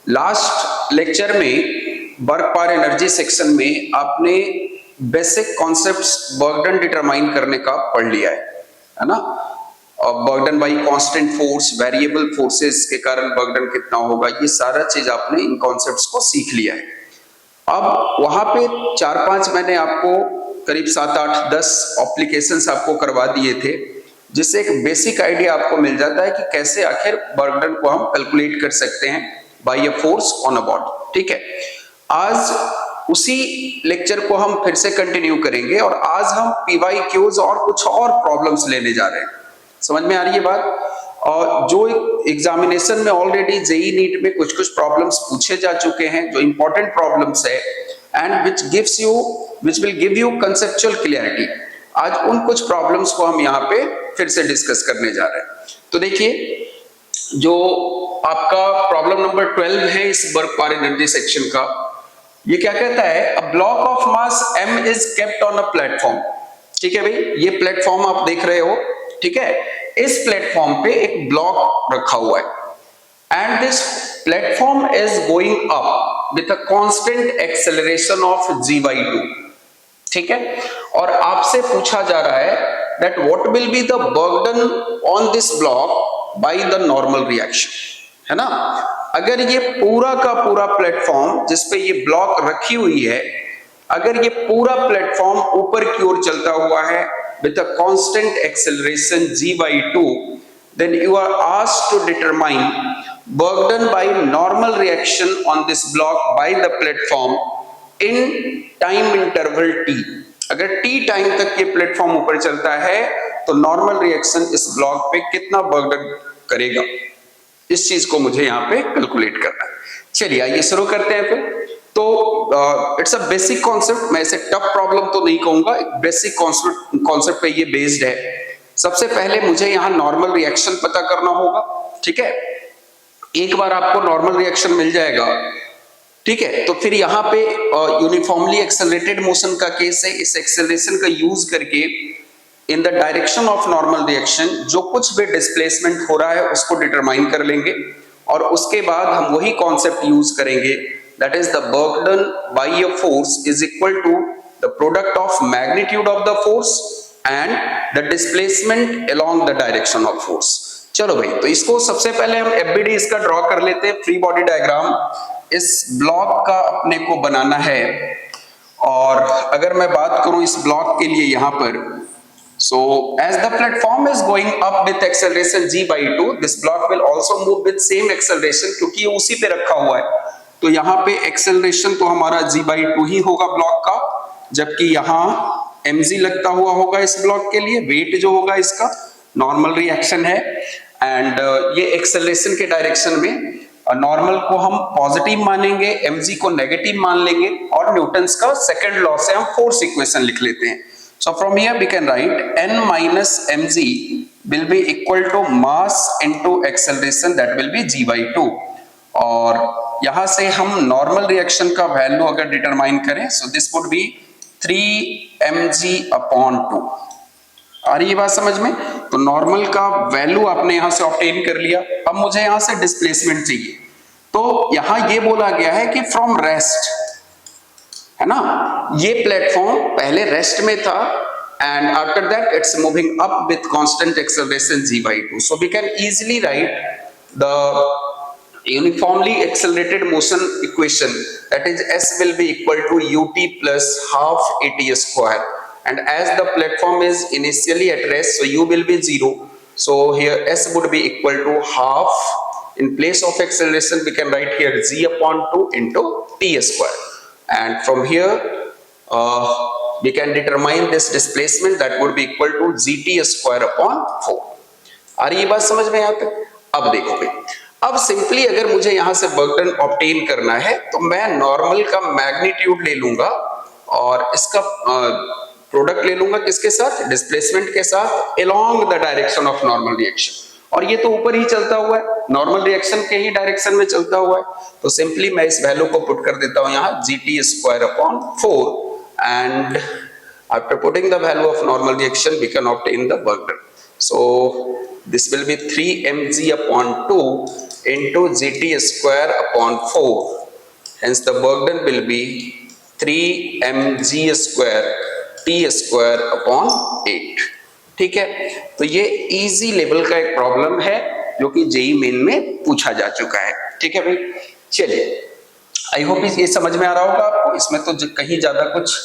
Last lecture में work पर energy section में आपने बेसिक कॉन्सेप्ट्स बर्डन डिटरमाइन करने का पढ़ लिया है ना। Burden by constant force, variable forces के कारण बर्डन कितना होगा, ये सारा चीज आपने इन कॉन्सेप्ट्स को सीख लिया है। अब वहां पे 4-5 मैंने आपको करीब 7-8-10 एप्लीकेशंस आपको करवा दिए थे, जिससे एक बेसिक आइडिया आपको मिल जाता है कि कैसे आखिर बर्डन को हम कैलकुलेट कर सकते हैं by a force on a body. ठीक है, आज उसी लेक्चर को हम फिर से कंटिन्यू करेंगे और आज हम पीवाईक्यूज और कुछ और प्रॉब्लम्स लेने जा रहे हैं। समझ में आ रही है बात? और जो एग्जामिनेशन में ऑलरेडी जेई नीट में कुछ कुछ प्रॉब्लम्स पूछे जा चुके हैं, जो इंपॉर्टेंट प्रॉब्लम्स है and which will give you conceptual clarity, आज उन कुछ प्रॉब्लम्स को हम यहाँ पे फिर से डिस्कस करने जा रहे हैं। तो देखिए, जो आपका प्रॉब्लम नंबर 12 है इस वर्क पर एनर्जी सेक्शन का, ये क्या कहता है? A block of mass m is kept on a platform. ठीक है भाई, ये प्लेटफॉर्म आप देख रहे हो, ठीक है। इस प्लेटफॉर्म पे एक ब्लॉक रखा हुआ है and this platform is going up with a constant acceleration of g/2। ठीक है, और आपसे पूछा जा रहा है that what will be the burden on this block by the normal reaction, है ना। अगर ये पूरा का पूरा प्लेटफॉर्म जिस पे ये ब्लॉक रखी हुई है, अगर ये पूरा प्लेटफॉर्म ऊपर की ओर चलता हुआ है with a constant acceleration g/2, then you are asked to determine burden by normal reaction on this block by the platform in time interval t। अगर t टाइम तक ये प्लेटफॉर्म ऊपर चलता है तो नॉर्मल रिएक्शन इस ब्लॉक पे कितना बर्डन करेगा, इस चीज को मुझे यहाँ पे कैलकुलेट करना है। चलिए आइए शुरू करते हैं फिर। तो इट्स अ बेसिक कॉन्सेप्ट, मैं इसे टफ प्रॉब्लम तो नहीं कहूंगा, एक बेसिक कॉन्सेप्ट पे ये बेस्ड है। सबसे पहले मुझे यहाँ नॉर्मल रिएक्शन पता करना होगा। ठीक है, एक बार आपको नॉर्मल रिएक्शन मिल जाएगा, ठीक है, तो फिर यहाँ पे यूनिफॉर्मली एक्सेलरेटेड मोशन का केस है। इस एक्सेलरेशन का यूज करके in the direction of normal reaction जो कुछ भी डिस्प्लेसमेंट हो रहा है उसको डिटरमाइन कर लेंगे और उसके बाद हम वही कॉन्सेप्ट यूज करेंगे, that is the burden by a force is equal to the product of magnitude of the force and the displacement along the direction of force। चलो भाई, तो इसको सबसे पहले हम एफबीडी इसका ड्रॉ कर लेते हैं, फ्री बॉडी डायग्राम इस ब्लॉक का अपने को बनाना है। और अगर मैं बात करूं इस ब्लॉक के लिए यहाँ पर, so as the platform is going up with acceleration g/2, this block will also move with same acceleration, क्योंकि ये उसी पे रखा हुआ है। तो यहाँ पे एक्सेलरेशन तो हमारा g/2 ही होगा ब्लॉक का, जबकि यहाँ mg लगता हुआ होगा इस ब्लॉक के लिए, वेट जो होगा इसका, नॉर्मल रिएक्शन है। एंड ये एक्सेलरेशन के डायरेक्शन में नॉर्मल को हम पॉजिटिव मानेंगे, mg को नेगेटिव मान लेंगे और न्यूटन्स का सेकंड लॉ से हम फोर्स इक्वेशन लिख लेते हैं। So from here we can write n minus mg will be equal to mass into acceleration, that will be g/2। और यहां से हम नॉर्मल रिएक्शन का वैल्यू अगर डिटरमाइन करें, so this would B 3mg/2। आ रही है बात समझ में? तो नॉर्मल का वैल्यू आपने यहां से ऑब्टेन कर लिया। अब मुझे यहां से डिस्प्लेसमेंट चाहिए, तो यहां ये बोला गया है कि फ्रॉम रेस्ट, है ना, ये प्लेटफॉर्म पहले रेस्ट में था and after that it's moving up with constant acceleration g/2। सो वी कैन इजीली राइट द uniformly accelerated motion equation, that is s will be equal to ut plus half at square, and as the platform is initially at rest, so u will be 0, so here s would be equal to half, in place of acceleration we can write here g/2 into t square, and from here we can determine this displacement, that would be equal to gt square upon 4। आ रही है बात समझ में? यहाँ तक अब देखोगे, अब सिंपली अगर मुझे यहां से बर्डन ऑब्टेन करना है तो मैं नॉर्मल का मैग्नीट्यूड ले लूंगा और इसका प्रोडक्ट ले लूंगा किसके साथ? डिस्प्लेसमेंट के साथ, along the direction of normal reaction. और ये तो ऊपर ही चलता हुआ है, नॉर्मल रिएक्शन के ही डायरेक्शन में चलता हुआ है, तो सिंपली मैं इस वैल्यू को पुट कर देता हूं यहां gt²/4 and after putting the value of normal reaction we can obtain the burden। so this will be 3mg upon 2 into gt square upon 4, hence the burden will be 3mg square t square upon 8। ठीक है, तो ये easy level का एक problem है जो कि JEE main में पूछा जा चुका है। ठीक है भाई, चलिए आई होप ये समझ में आ रहा होगा आपको, इसमें तो कहीं ज्यादा कुछ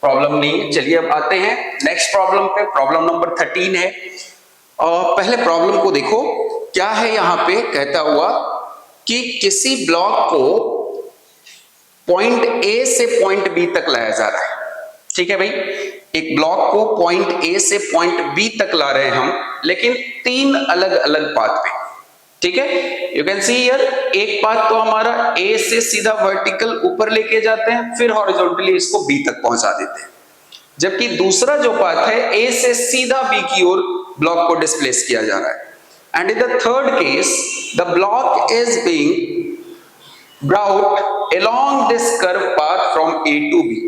प्रॉब्लम नहीं है। चलिए अब आते हैं नेक्स्ट प्रॉब्लम पे, प्रॉब्लम नंबर 13 है। पहले प्रॉब्लम को देखो, क्या है यहाँ पे कहता हुआ कि किसी ब्लॉक को पॉइंट ए से पॉइंट बी तक लाया जा रहा है। ठीक है भाई, एक ब्लॉक को पॉइंट ए से पॉइंट बी तक ला रहे हैं हम, लेकिन 3 अलग अलग पाथ पे। ठीक है, यू कैन सी हियर, एक पाथ तो हमारा ए से सीधा वर्टिकल ऊपर लेके जाते हैं, फिर हॉरिजॉन्टली इसको बी तक पहुंचा देते हैं, जबकि दूसरा जो पाथ है ए से सीधा बी की ओर ब्लॉक को डिस्प्लेस किया जा रहा है। And in the third case the block is being brought along this curve path from A to B.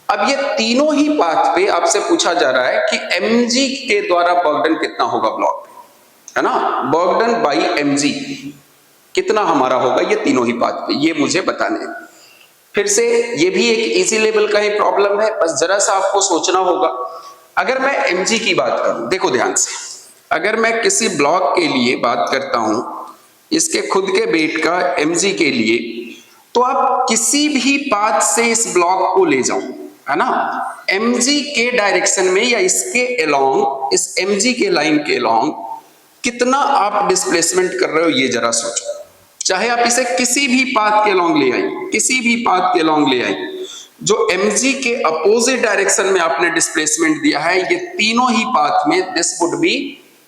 अब ये तीनों ही पाथ पे आपसे पूछा जा रहा है कि mg के द्वारा बर्डन कितना होगा ब्लॉक पे, है ना, बर्डन बाई mg कितना हमारा होगा ये तीनों ही पाथ पे, ये मुझे बताने हैं। फिर से ये भी एक इजी लेवल का ही प्रॉब्लम है, बस जरा सा आपको सोचना होगा। अगर मैं mg की बात करूं, देखो ध्यान से, अगर मैं किसी ब्लॉक के लिए बात करता हूं, इसके खुद के वेट का mg के लिए, तो आप किसी भी पाथ से इस ब्लॉक को ले जाओ, है ना, mg के डायरेक्शन में या इसके अलोंग, इस mg के लाइन के अलोंग कितना आप डिस्प्लेसमेंट कर रहे हो ये जरा सोचो। चाहे आप इसे किसी भी पाथ के अलोंग ले आइए, किसी भी पाथ के अलोंग ले आइए, जो mg के अपोजिट डायरेक्शन में आपने डिस्प्लेसमेंट दिया है, ये तीनों ही पाथ में दिस वुड बी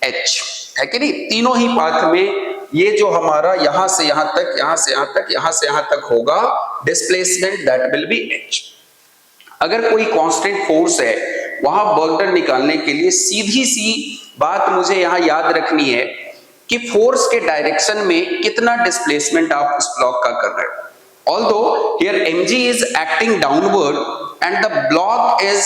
h, है कि नहीं, तीनों ही पाथ में ये जो हमारा यहां से यहां तक, यहां से यहां तक, यहां से यहां तक होगा displacement, that will B h। अगर कोई कांस्टेंट फोर्स है, वहां बर्डन निकालने के लिए सीधी सी बात मुझे यहां याद रखनी है कि फोर्स के डायरेक्शन में कितना डिस्प्लेसमेंट आप उस ब्लॉक का कर रहे हो। Although here mg is acting downward and the block is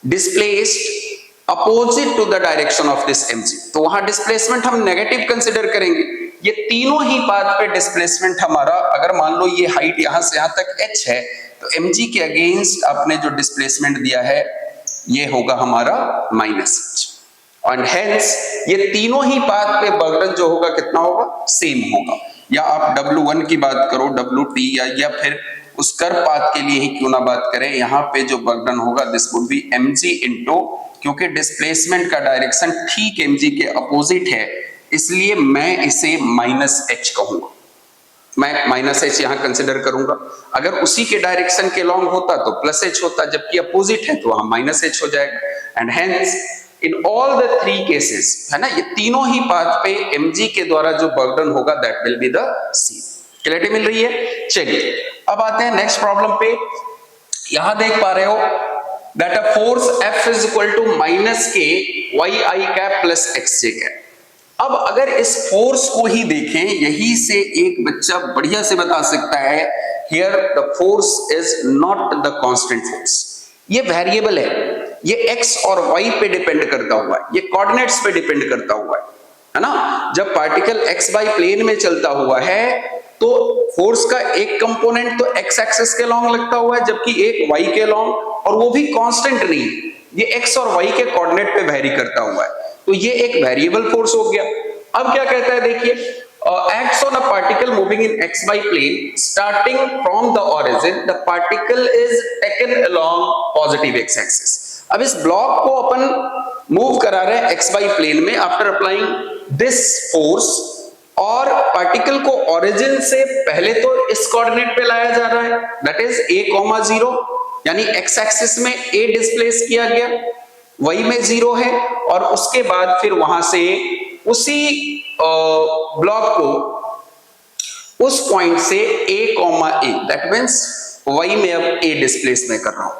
displaced opposite to the direction of this mg, तो वहां डिस्प्लेसमेंट हम नेगेटिव कंसिडर करेंगे। ये तीनों ही पाथ पे डिस्प्लेसमेंट हमारा, अगर मान लो ये हाइट यहां से यहां तक h है, तो mg के अगेंस्ट आपने जो डिस्प्लेसमेंट दिया है ये होगा हमारा -h, और हेंस ये तीनों ही पाथ पे बर्डन जो होगा कितना होगा, सेम होगा। या आप W1 की बात करो, WT, या फिर उस कर्व पाथ के लिए ही क्यों ना बात करें, यहाँ पे जो बर्डन होगा this would B mg into, क्योंकि डिस्प्लेसमेंट का डायरेक्शन ठीक mg के अपोजिट है, इसलिए मैं इसे -h कहूंगा, मैं -h यहां कंसिडर करूंगा। अगर उसी के डायरेक्शन के लॉन्ग होता तो +h होता, जबकि अपोजिट है तो वहां -h हो जाएगा। And hence in all the 3 cases, है ना, ये तीनों ही पाथ पे mg के द्वारा जो बर्डन होगा that will be the c। Clarity मिल रही है? चलिए अब आते हैं नेक्स्ट प्रॉब्लम पे। यहां देख पा रहे हो that a force F is equal to -k yi cap plus xj cap. अब अगर इस फोर्स को ही देखें, यही से एक बच्चा बढ़िया से बता सकता है, here the force is not the constant force, ये वेरिएबल है, ये x और y पे डिपेंड करता हुआ है, ये कोऑर्डिनेट्स पे डिपेंड करता हुआ है ना। जब पार्टिकल xy प्लेन में चलता हुआ है तो फोर्स का एक कंपोनेंट तो x एक्सिस के लॉन्ग लगता हुआ है, जबकि एक y के लॉन्ग, और वो भी कांस्टेंट नहीं, ये x और y के कोऑर्डिनेट पे वेरी करता हुआ है, तो ये एक वेरिएबल फोर्स हो गया। अब क्या कहता है, देखिए, acts on a particle moving in xy plane starting from the origin, the particle is taken along positive x axis। अब इस ब्लॉक को अपन मूव करा रहे हैं xy प्लेन में आफ्टर अप्लाइंग दिस फोर्स, और पार्टिकल को ओरिजिन से पहले तो इस कोऑर्डिनेट पे लाया जा रहा है, दैट इज a,0, यानी x एक्सिस में a डिस्प्लेस किया गया, y में 0 है, और उसके बाद फिर वहां से उसी ब्लॉक को उस पॉइंट से a, दैट मींस y में अब a डिस्प्लेस में कर रहा हूं।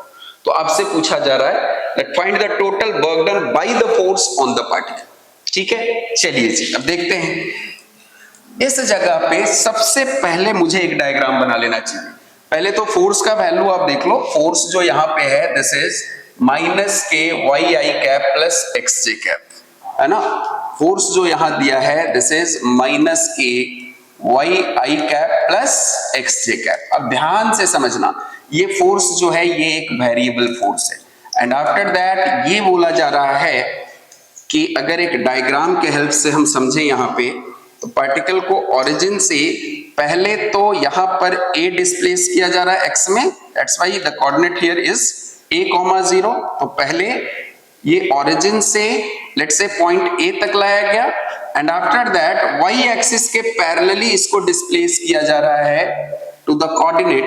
तो आपसे पूछा जा रहा है that find the total burden by the force on the particle. ठीक है, चलिए जी अब देखते हैं। इस जगह पे सबसे पहले मुझे एक डायग्राम बना लेना चाहिए। पहले तो फोर्स का वैल्यू आप देख लो, फोर्स जो यहां पे है this is -k yi cap plus xj cap, है ना। फोर्स जो यहां दिया है दिस इज माइनस के वाई आई cap plus X J cap. अब ध्यान से समझना, ये फोर्स जो है ये एक वेरिएबल फोर्स है। एंड आफ्टर दैट ये बोला जा रहा है कि अगर एक डायग्राम के हेल्प से हम समझें यहाँ पे, तो पार्टिकल को ओरिजिन से पहले तो यहां पर a डिस्प्लेस किया जा रहा है x में, that's why the coordinate here is a, 0। तो पहले ये ओरिजिन से लेट्स से पॉइंट a तक लाया गया and after that y axis के पैरेलली इसको डिस्प्लेस किया जा रहा है to the coordinate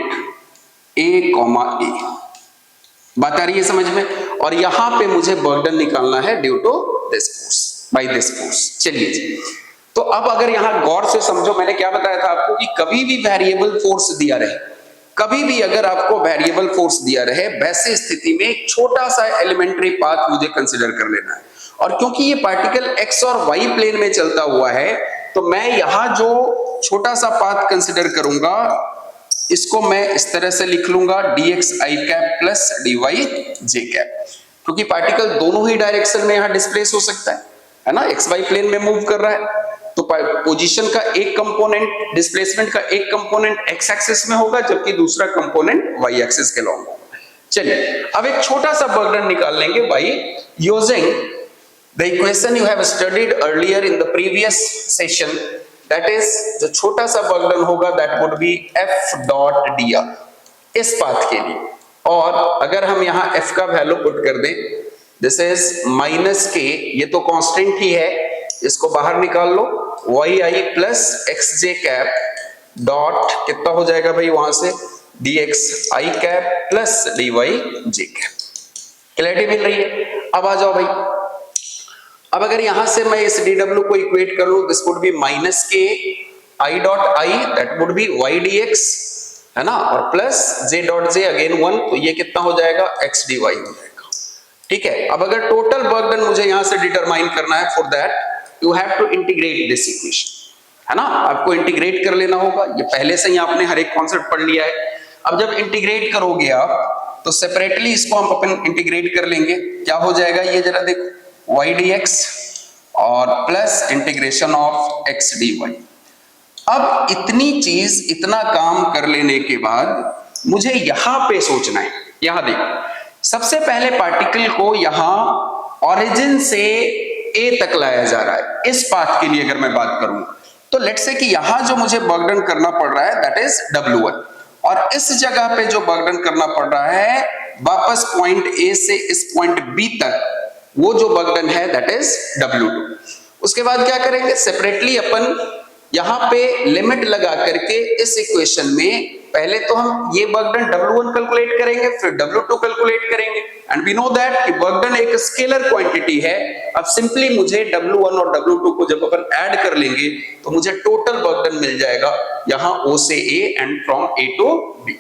a, a। बात आ रही है समझ में। और यहां पे मुझे बर्डन निकालना है due to this force, by this force. चलिए जी, तो अब अगर यहां गौर से समझो, मैंने क्या बताया था आपको कि कभी भी वेरिएबल फोर्स दिया रहे, कभी भी अगर आपको वेरिएबल फोर्स दिया रहे, वैसे स्थिति में एक छोटा सा एलिमेंट्री पाथ मुझे कंसीडर कर लेना है। और क्योंकि ये पार्टिकल एक्स और वाई प्लेन में चलता हुआ है, तो मैं यहां जो छोटा सा पाथ कंसीडर करूंगा इसको मैं इस तरह से लिख लूंगा dx i cap plus dy j cap, क्योंकि पार्टिकल दोनों ही डायरेक्शन में यहां डिस्प्लेस हो सकता है ना, एक्स वाई प्लेन में मूव कर रहा है। तो पोजीशन का एक कंपोनेंट, डिस्प्लेसमेंट का एक कंपोनेंट एक्स एक्सिस में होगा, जबकि दूसरा कंपोनेंट वाई एक्सिस के लॉन्ग होगा। चलिए अब एक छोटा सा बर्डन निकाल लेंगे by using the equation you have studied earlier in the previous session, that is जो छोटा सा बर्डन होगा that would B f dot dr इस पाथ के लिए। और अगर हम यहां f का वैल्यू पुट कर दें, दिस इज माइनस के, ये तो कांस्टेंट ही है, इसको बाहर निकाल लो, Y I plus X J cap dot कितना हो जाएगा भाई वहां से dx i cap plus dy j cap. Clarity मिल रही है। अब आ जाओ भाई, अब अगर यहां से मैं इस dw को इक्वेट कर लूं, दिस वुड बी माइनस के i dot i that would B y dx, है ना, और plus j dot j again 1, तो ये कितना हो जाएगा x dy हो जाएगा। ठीक है। अब अगर टोटल बर्डन मुझे यहां से डिटरमाइन करना है, for that you have to integrate this equation, है ना, आपको इंटीग्रेट कर लेना होगा। ये पहले से ही आपने हर एक कॉन्सेप्ट पढ़ लिया है। अब जब इंटीग्रेट करोगे आप, तो सेपरेटली इसको हम अपन इंटीग्रेट कर लेंगे। क्या हो जाएगा ये जरा देखो, y dx और plus integration of x dy। अब इतनी चीज, इतना काम कर लेने के बाद मुझे यहां पे सोचना है। यहां देखो, सबसे पहले पार्टिकल को यहां ओरिजिन से a तक लाया जा रहा है। इस पाथ के लिए अगर मैं बात करूं, तो लेट्स से कि यहां जो मुझे बर्डन करना पड़ रहा है दैट इज w1, और इस जगह पे जो बर्डन करना पड़ रहा है वापस पॉइंट a से इस पॉइंट b तक, वो जो बर्डन है दैट इज W2। उसके बाद क्या करेंगे, सेपरेटली अपन यहां पे लिमिट लगा करके इस इक्वेशन में पहले तो हम ये बर्डन W1 कैलकुलेट करेंगे, फिर W2 कैलकुलेट करेंगे। एंड वी नो दैट कि बर्डन एक स्केलर क्वांटिटी है। अब सिंपली मुझे W1 और W2 को जब अपन ऐड कर लेंगे तो मुझे टोटल बर्डन मिल जाएगा यहां O से A and from A to B।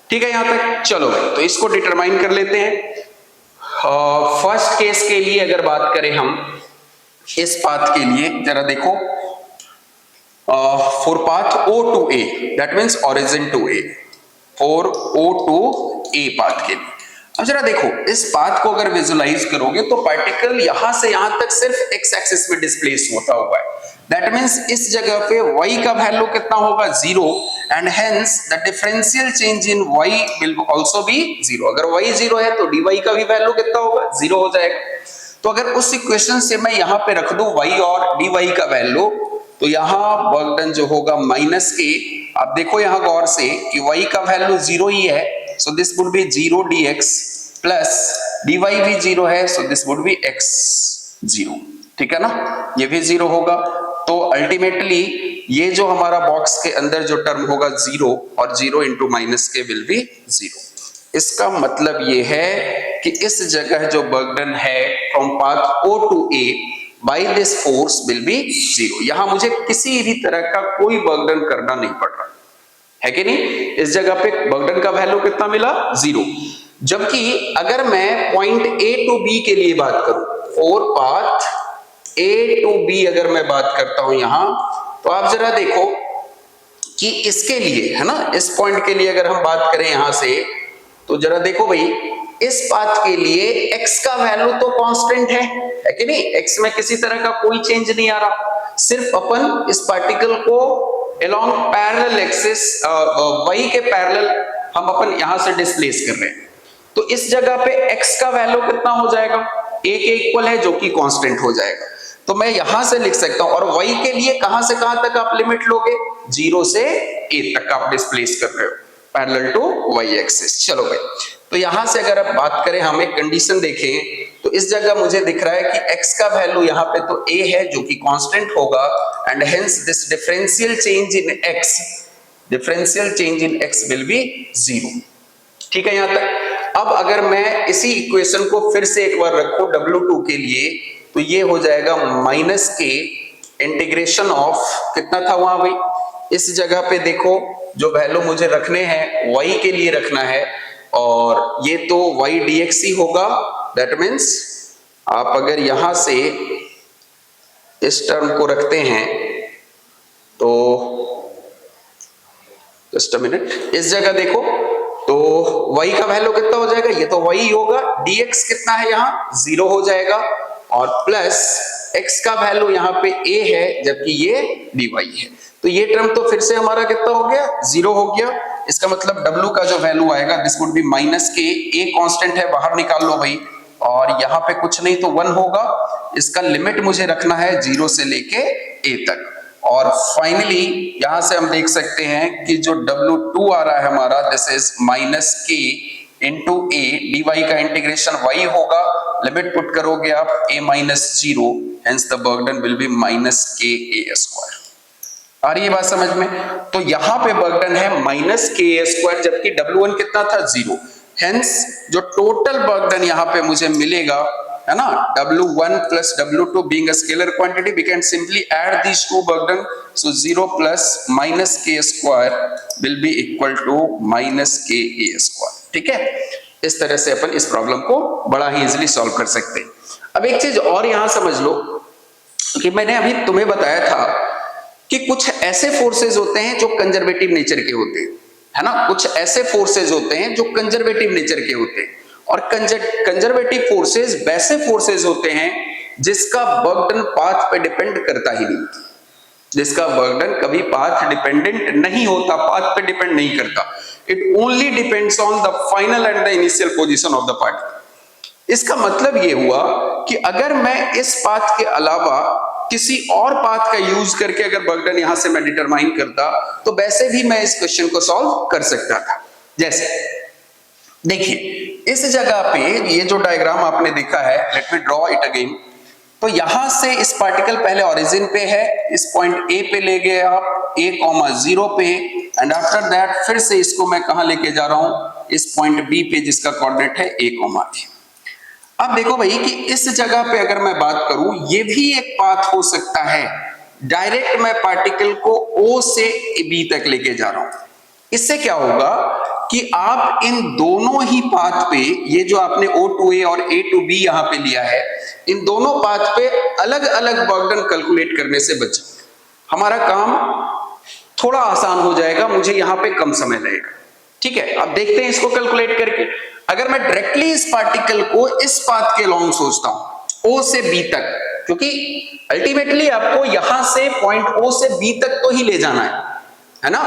ठीक है यहां तक। चलो भाई, तो इसको डिटरमाइन कर लेते हैं। फर्स्ट केस के लिए अगर बात करें हम, इस पाथ के लिए जरा देखो, for path O to A, that means origin to A, for O to A path के लिए। अब जरा देखो, इस पाथ को अगर विजुलाइज करोगे तो पार्टिकल यहां से यहां तक सिर्फ एक्स एक्सिस में डिस्प्लेस होता हुआ है। दैट मींस इस जगह पे y का वैल्यू कितना होगा 0, and hence the differential change in y will also be 0। अगर y 0 है तो dy का भी वैल्यू कितना होगा 0 हो जाएगा। तो अगर उस इक्वेशन से मैं यहां पे रख दूं y और dy का वैल्यू, तो यहां बर्डन जो होगा माइनस के, आप देखो यहां गौर से कि y का वैल्यू 0 ही है, so this would B 0 dx plus dy भी 0 है, so this would be x 0। ठीक है ना, ये भी 0 होगा। तो अल्टीमेटली ये जो हमारा बॉक्स के अंदर जो टर्म होगा 0, और 0 इंटू माइनस के विल बी 0। इसका मतलब ये है कि इस जगह जो बर्डन है from path O to A by this force will be 0। यहां मुझे किसी भी तरह का कोई बर्डन करना नहीं पड़ रहा है कि नहीं। इस जगह पे बर्डन का वैल्यू कितना मिला 0। जबकि अगर मैं पॉइंट A टू B के लिए बात करूं, for path A to B अगर मैं बात करता हूं यहां, तो आप जरा देखो कि इसके लिए, है ना, इस पॉइंट के लिए अगर हम बात करें यहां से, तो जरा देखो भाई, इस पाथ के लिए x का वैल्यू तो कांस्टेंट है, है कि नहीं, x में किसी तरह का कोई चेंज नहीं आ रहा, सिर्फ अपन इस पार्टिकल को along पैरेलल एक्सिस y के पैरेलल हम अपन यहां से डिस्प्लेस कर रहे हैं। तो इस जगह पे x का वैल्यू कितना हो जाएगा, a के इक्वल है जो कि कांस्टेंट हो जाएगा। तो मैं यहां से लिख सकता हूं, और y के लिए कहां से कहां तक आप लिमिट लोगे, 0 से a तक आप डिस्प्लेस कर रहे हो पैरेलल टू y एक्सिस। चलो भाई, तो यहां से अगर आप बात करें, हम एक कंडीशन देखें, तो इस जगह मुझे दिख रहा है कि x का वैल्यू यहां पे तो a है जो कि कांस्टेंट होगा, and hence this differential change in x will be 0। ठीक है यहां तक। अब अगर मैं इसी इक्वेशन को फिर से एक बार रखूं W2 के लिए, तो ये हो जाएगा माइनस के इंटीग्रेशन ऑफ, कितना था वहां भाई, इस जगह पे देखो जो वैल्यू मुझे रखने हैं y के लिए रखना है, और ये तो y dx ही होगा। दैट मीन्स आप अगर यहां से इस टर्म को रखते हैं तो जस्ट अ मिनट, इस जगह देखो तो y का वैल्यू कितना हो जाएगा, ये तो y ही होगा, dx कितना है यहाँ 0 हो जाएगा, और प्लस x का वैल्यू यहाँ पे a है जबकि ये dy है। तो ये टर्म तो फिर से हमारा कितना हो गया, 0 हो गया। इसका मतलब w का जो वैल्यू आएगा दिस वुड बी माइनस के, a कांस्टेंट है बाहर निकाल लो भाई, और यहाँ पे कुछ नहीं तो 1 होगा। इसका लिमिट मुझे रखना है 0 से लेके a तक, और फाइनली यहां से हम देख सकते हैं कि जो W2 आ रहा है हमारा, दिस इज माइनस के इंटू ए, डी वाई का इंटीग्रेशन y होगा, लिमिट पुट करोगे आप a minus 0, hence the burden will be minus के ए स्क्वायर। आ रही है बात समझ में? तो यहां पे बर्डन है माइनस के ए स्क्वायर, जबकि W1 कितना था 0, हेंस जो टोटल बर्डन यहां पे मुझे मिलेगा है ना, W1 plus W2 being a scalar quantity, we can simply add these two burden, so 0 plus minus k square will be equal to minus k a square। ठीक है, इस तरह से अपन इस प्रॉब्लम को बड़ा ही इजीली सॉल्व कर सकते हैं। अब एक चीज और यहां समझ लो कि मैंने अभी तुम्हें बताया था कि कुछ ऐसे फोर्सेज होते हैं जो कंजर्वेटिव नेचर के होते हैं, है ना, कुछ ऐसे फोर्सेज होते हैं जो कंजर्वेटिव नेचर के होते हैं, और कंजर्वेटिव फोर्सेस वैसे फोर्सेस होते हैं जिसका बर्डन पाथ पे डिपेंड करता ही नहीं, जिसका बर्डन कभी पाथ डिपेंडेंट नहीं होता, पाथ पे डिपेंड नहीं करता, it only depends on the final and the initial position of the particle. इसका मतलब ये हुआ कि अगर मैं इस पाथ के अलावा किसी और पाथ का यूज करके अगर बर्डन यहां से मैं डिटरमाइन करता, तो वैसे भी मैं इस क्वेश्चन को सॉल्व कर सकता था। जैसे देखिए इस जगह पे ये जो डायग्राम आपने देखा है, let me draw it again. तो यहां से इस पार्टिकल पहले ओरिजिन पे है, इस पॉइंट ए पे ले गए आप a,0 पे, एंड आफ्टर दैट फिर से इसको मैं कहां लेके जा रहा हूं, इस पॉइंट बी पे जिसका कोऑर्डिनेट है a,a। अब देखो भाई कि इस जगह पे अगर मैं बात करूं, ये भी एक पाथ हो सकता है, डायरेक्ट मैं पार्टिकल को O से B तक लेके जा रहा हूं। इससे क्या होगा कि आप इन दोनों ही पाथ पे, ये जो आपने O to A और A to B यहां पे लिया है, इन दोनों पाथ पे अलग अलग बर्डन कैलकुलेट करने से बचे, हमारा काम थोड़ा आसान हो जाएगा, मुझे यहां पे कम समय लगेगा। ठीक है, अब देखते हैं इसको कैलकुलेट करके। अगर मैं डायरेक्टली इस पार्टिकल को इस पाथ के लॉन्ग सोचता हूं O से B तक, क्योंकि अल्टीमेटली आपको यहां से पॉइंट O से B तक तो ही ले जाना है ना।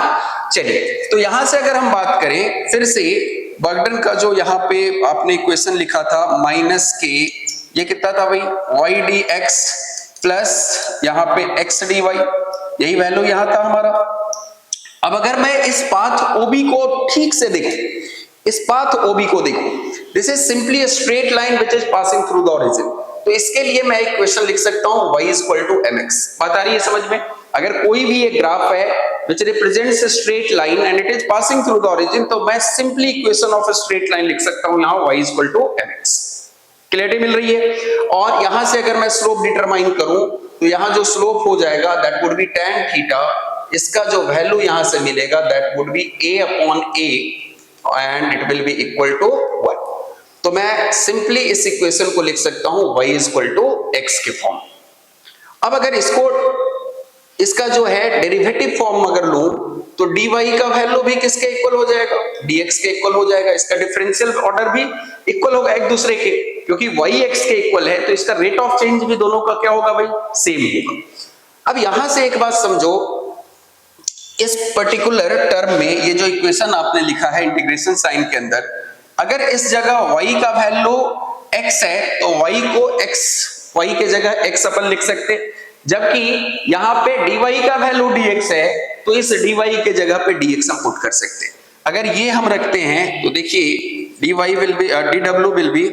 चलिए, तो यहां से अगर हम बात करें फिर से बर्डन का, जो यहां पे आपने इक्वेशन लिखा था माइनस के, ये कितना था भाई, y dx प्लस यहां पे x dy, यही वैल्यू यहां था हमारा। अब अगर मैं इस पाथ OB को ठीक से देखूं, इस पाथ OB को देखो, this is simply a straight line which is passing through the origin. तो इसके लिए मैं एक क्वेश्चन लिख सकता हूं y = mx। बात आ रही है समझ में? अगर कोई भी एक ग्राफ है which represents a straight line and it is passing through the origin, तो मैं simply equation of a straight line लिख सकता हूं यहां y = mx। क्लियरिटी मिल रही है? और यहां से अगर मैं स्लोप डिटरमाइन करूं, तो यहां जो स्लोप हो जाएगा that would B tan theta, इसका जो वैल्यू यहां से मिलेगा that would B a/a and it will be equal to 1। तो मैं सिंपली इस इक्वेशन को लिख सकता हूं y = x के फॉर्म। अब अगर इसका जो है डेरिवेटिव फॉर्म अगर लूं, तो dy का वैल्यू भी किसके इक्वल हो जाएगा, dx के इक्वल हो जाएगा, इसका डिफरेंशियल ऑर्डर भी इक्वल होगा एक दूसरे के, क्योंकि y x के इक्वल है तो इसका रेट ऑफ चेंज भी दोनों का क्या होगा भाई, सेम होगा। अब यहां से एक बात समझो, इस पर्टिकुलर टर्म में ये जो इक्वेशन आपने लिखा है इंटीग्रेशन साइन के अंदर, अगर इस जगह y का वैल्यू x है तो y को y के जगह x अपन लिख सकते, जबकि यहाँ पे dy का वैल्यू dx है तो इस dy के जगह पे dx हम पुट कर सकते हैं। अगर ये हम रखते हैं तो देखिए dy will be dw will be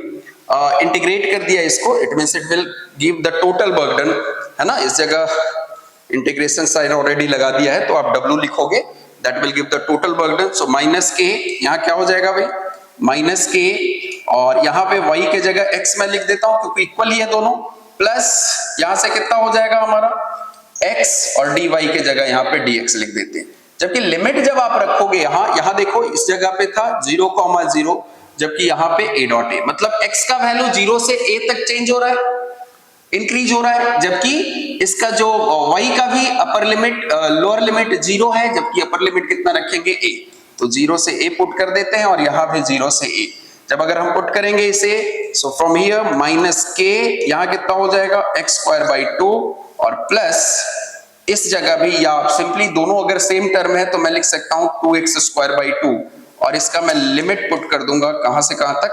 integrate कर दिया इसको, it means it will give the total burden, है ना। इस जगह इंटीग्रेशन साइन ऑलरेडी लगा दिया है तो आप w लिखोगे, that will give the total burden. So minus के, यहाँ क्या हो जाएगा भाई, माइनस के, और यहाँ पे y के जगह x मैं लिख देता हूं क्योंकि इक्वल ही है दोनों, प्लस यहां से कितना हो जाएगा हमारा x, और dy के जगह यहाँ पे dx लिख देते हैं। जबकि लिमिट जब आप रखोगे यहाँ देखो इस जगह पे था 0,0, जबकि यहाँ पे a डॉट a, मतलब x का वैल्यू 0 से a तक चेंज हो रहा है, इंक्रीज हो रहा है, जबकि इसका जो y का भी अपर लिमिट लोअर लिमिट 0 है, जबकि अपर लिमिट कितना रखेंगे a, तो 0 से a पुट कर देते हैं और यहाँ पे 0 से a। जब अगर हम पुट करेंगे इसे, सो फ्रॉम हियर माइनस के, यहाँ कितना हो जाएगा x²/2, और प्लस इस जगह भी, या सिंपली दोनों अगर सेम टर्म है तो मैं लिख सकता हूं 2x²/2, और इसका मैं लिमिट पुट कर दूंगा कहां से कहां तक,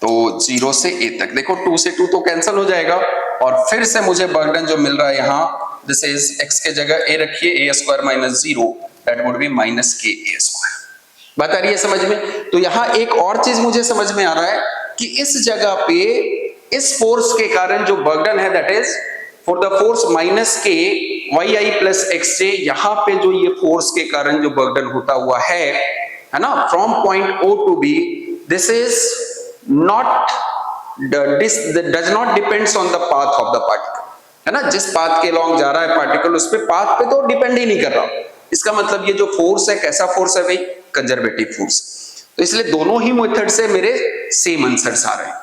तो 0 से a तक। देखो 2 से 2 तो कैंसिल हो जाएगा, और फिर से मुझे बर्डन जो मिल रहा है यहाँ, दिस इज x के जगह a रखिए, a² - 0, that would B -ka²। बात आ रही है समझ में। तो यहाँ एक और चीज मुझे समझ में आ रहा है कि इस जगह पे इस फोर्स के कारण जो बर्डन है, that is for the force -k yi + xj, यहाँ पे जो ये फोर्स के कारण जो बर्डन होता हुआ है ना, from point O to B, this is not does not depends on the path of the particle, है ना। जिस पाथ के लॉन्ग जा रहा है पार्टिकल, उस पे पाथ पे तो डिपेंड ही नहीं कर रहा। इसका मतलब ये जो फोर्स है कैसा फोर्स है भाई, कंजर्वेटिव फोर्स। तो इसलिए दोनों ही मेथड से मेरे सेम आंसर्स आ रहे हैं।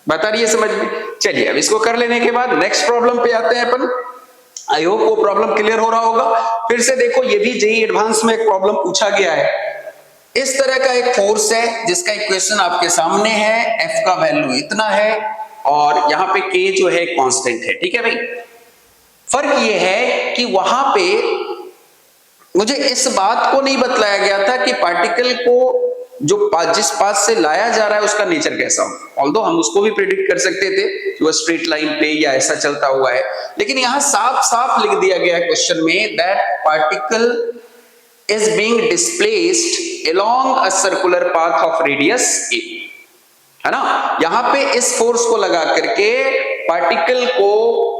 बता रही है समझ में। चलिए अब इसको कर लेने के बाद नेक्स्ट प्रॉब्लम पे आते हैं अपन। आई होप वो प्रॉब्लम क्लियर हो रहा होगा। फिर से देखो, ये भी जेईई एडवांस में एक प्रॉब्लम पूछा गया है। इस तरह का एक फोर्स है जिसका इक्वेशन आपके सामने है, एफ का वैल्यू इतना है और यहाँ पे के जो है कांस्टेंट है, ठीक है भाई। फर्क ये है कि वहां पे मुझे इस बात को नहीं बतलाया गया था कि पार्टिकल को जो जिस पाथ से लाया जा रहा है उसका नेचर कैसा हो। ऑल्दो हम उसको भी प्रेडिक्ट कर सकते थे कि वो स्ट्रेट लाइन पे या ऐसा चलता हुआ है, लेकिन यहाँ साफ साफ लिख दिया गया है क्वेश्चन में that particle is being displaced along a circular path of radius a, है ना। यहां पे इस फोर्स को लगा करके पार्टिकल को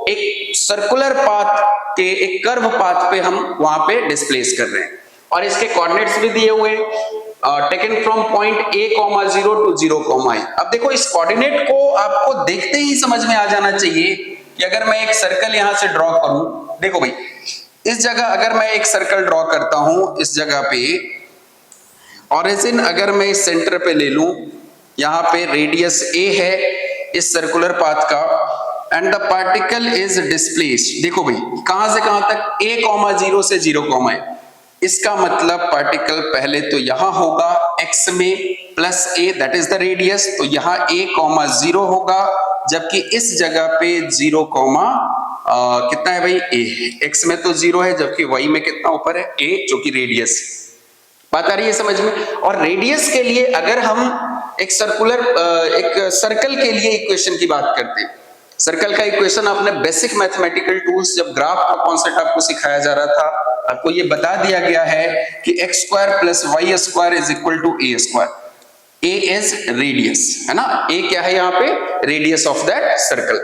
एक सर्कुलर पाथ के, एक कर्व पाथ पे हम वहां पे डिस्प्लेस कर रहे हैं, और इसके कोऑर्डिनेट्स भी दिए हुए, taken from point a, 0 to 0, i। अब देखो इस कोऑर्डिनेट को आपको देखते ही समझ में आ जाना चाहिए कि अगर मैं एक सर्कल यहां से ड्रॉ करूं, देखो भाई इस जगह अगर मैं एक सर्कल ड्रॉ करता हूं, इस जगह पे ऑरिजिन अगर मैं इस सेंटर पे ले लूं, यहां पे रेडियस a है इस सर्कुलर पाथ का, and the particle is displaced. देखो भाई कहां से कहां तक, a, 0 से 0, i। इसका मतलब पार्टिकल पहले तो यहां होगा x में plus a, that is the radius, तो यहां a, 0 होगा, जबकि इस जगह पे 0, कितना है भाई a, x में तो 0 है, जबकि y में कितना ऊपर है a, जो कि रेडियस। बात आ रही है समझ में। और रेडियस के लिए अगर हम एक सर्कल के लिए इक्वेशन की बात करते हैं, सर्कल का इक्वेशन आपने बेसिक मैथमेटिकल टूल्स, जब ग्राफ का कॉन्सेप्ट आपको सिखाया जा रहा था, आपको ये बता दिया गया है कि x² + y² = a²। a is radius, है ना। a क्या है यहाँ पे, रेडियस ऑफ दैट सर्कल।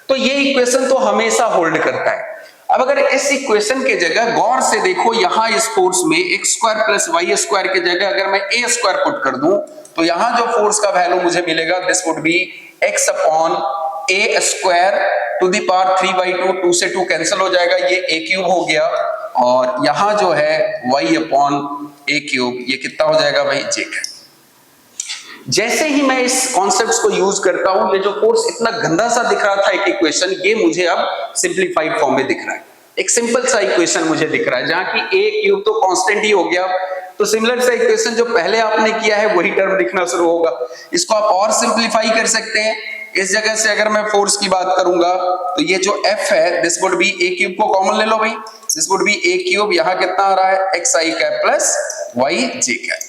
तो ये इक्वेशन तो हमेशा होल्ड करता है। अब अगर इस इक्वेशन के जगह गौर से देखो, यहां इस फोर्स में x² + y² के जगह अगर मैं a² पुट कर दूं, तो यहां जो फोर्स का वैल्यू मुझे मिलेगा, this would B x/a² to the power 3/2, 2 से 2 कैंसिल हो जाएगा, ये a³ हो गया, और यहां जो है y/a³, ये कितना हो जाएगा भाई, j। जैसे ही मैं इस कॉन्सेप्ट्स को यूज करता हूं, ये जो फोर्स इतना गंदा सा दिख रहा था एक इक्वेशन, ये मुझे अब सिंपलीफाइड फॉर्म में दिख रहा है। एक सिंपल सा इक्वेशन मुझे दिख रहा है जहां की a³ तो कांस्टेंट ही हो गया। तो सिमिलर सा इक्वेशन जो पहले आपने किया है वही टर्म दिखना शुरू होगा। इसको आप और सिंपलीफाई कर सकते हैं, इस जगह से अगर मैं फोर्स की बात करूंगा तो ये जो F है this would B a cube को कॉमन ले लो भाई, this would B a cube, यहां कितना आ रहा है xi cap plus yj cap.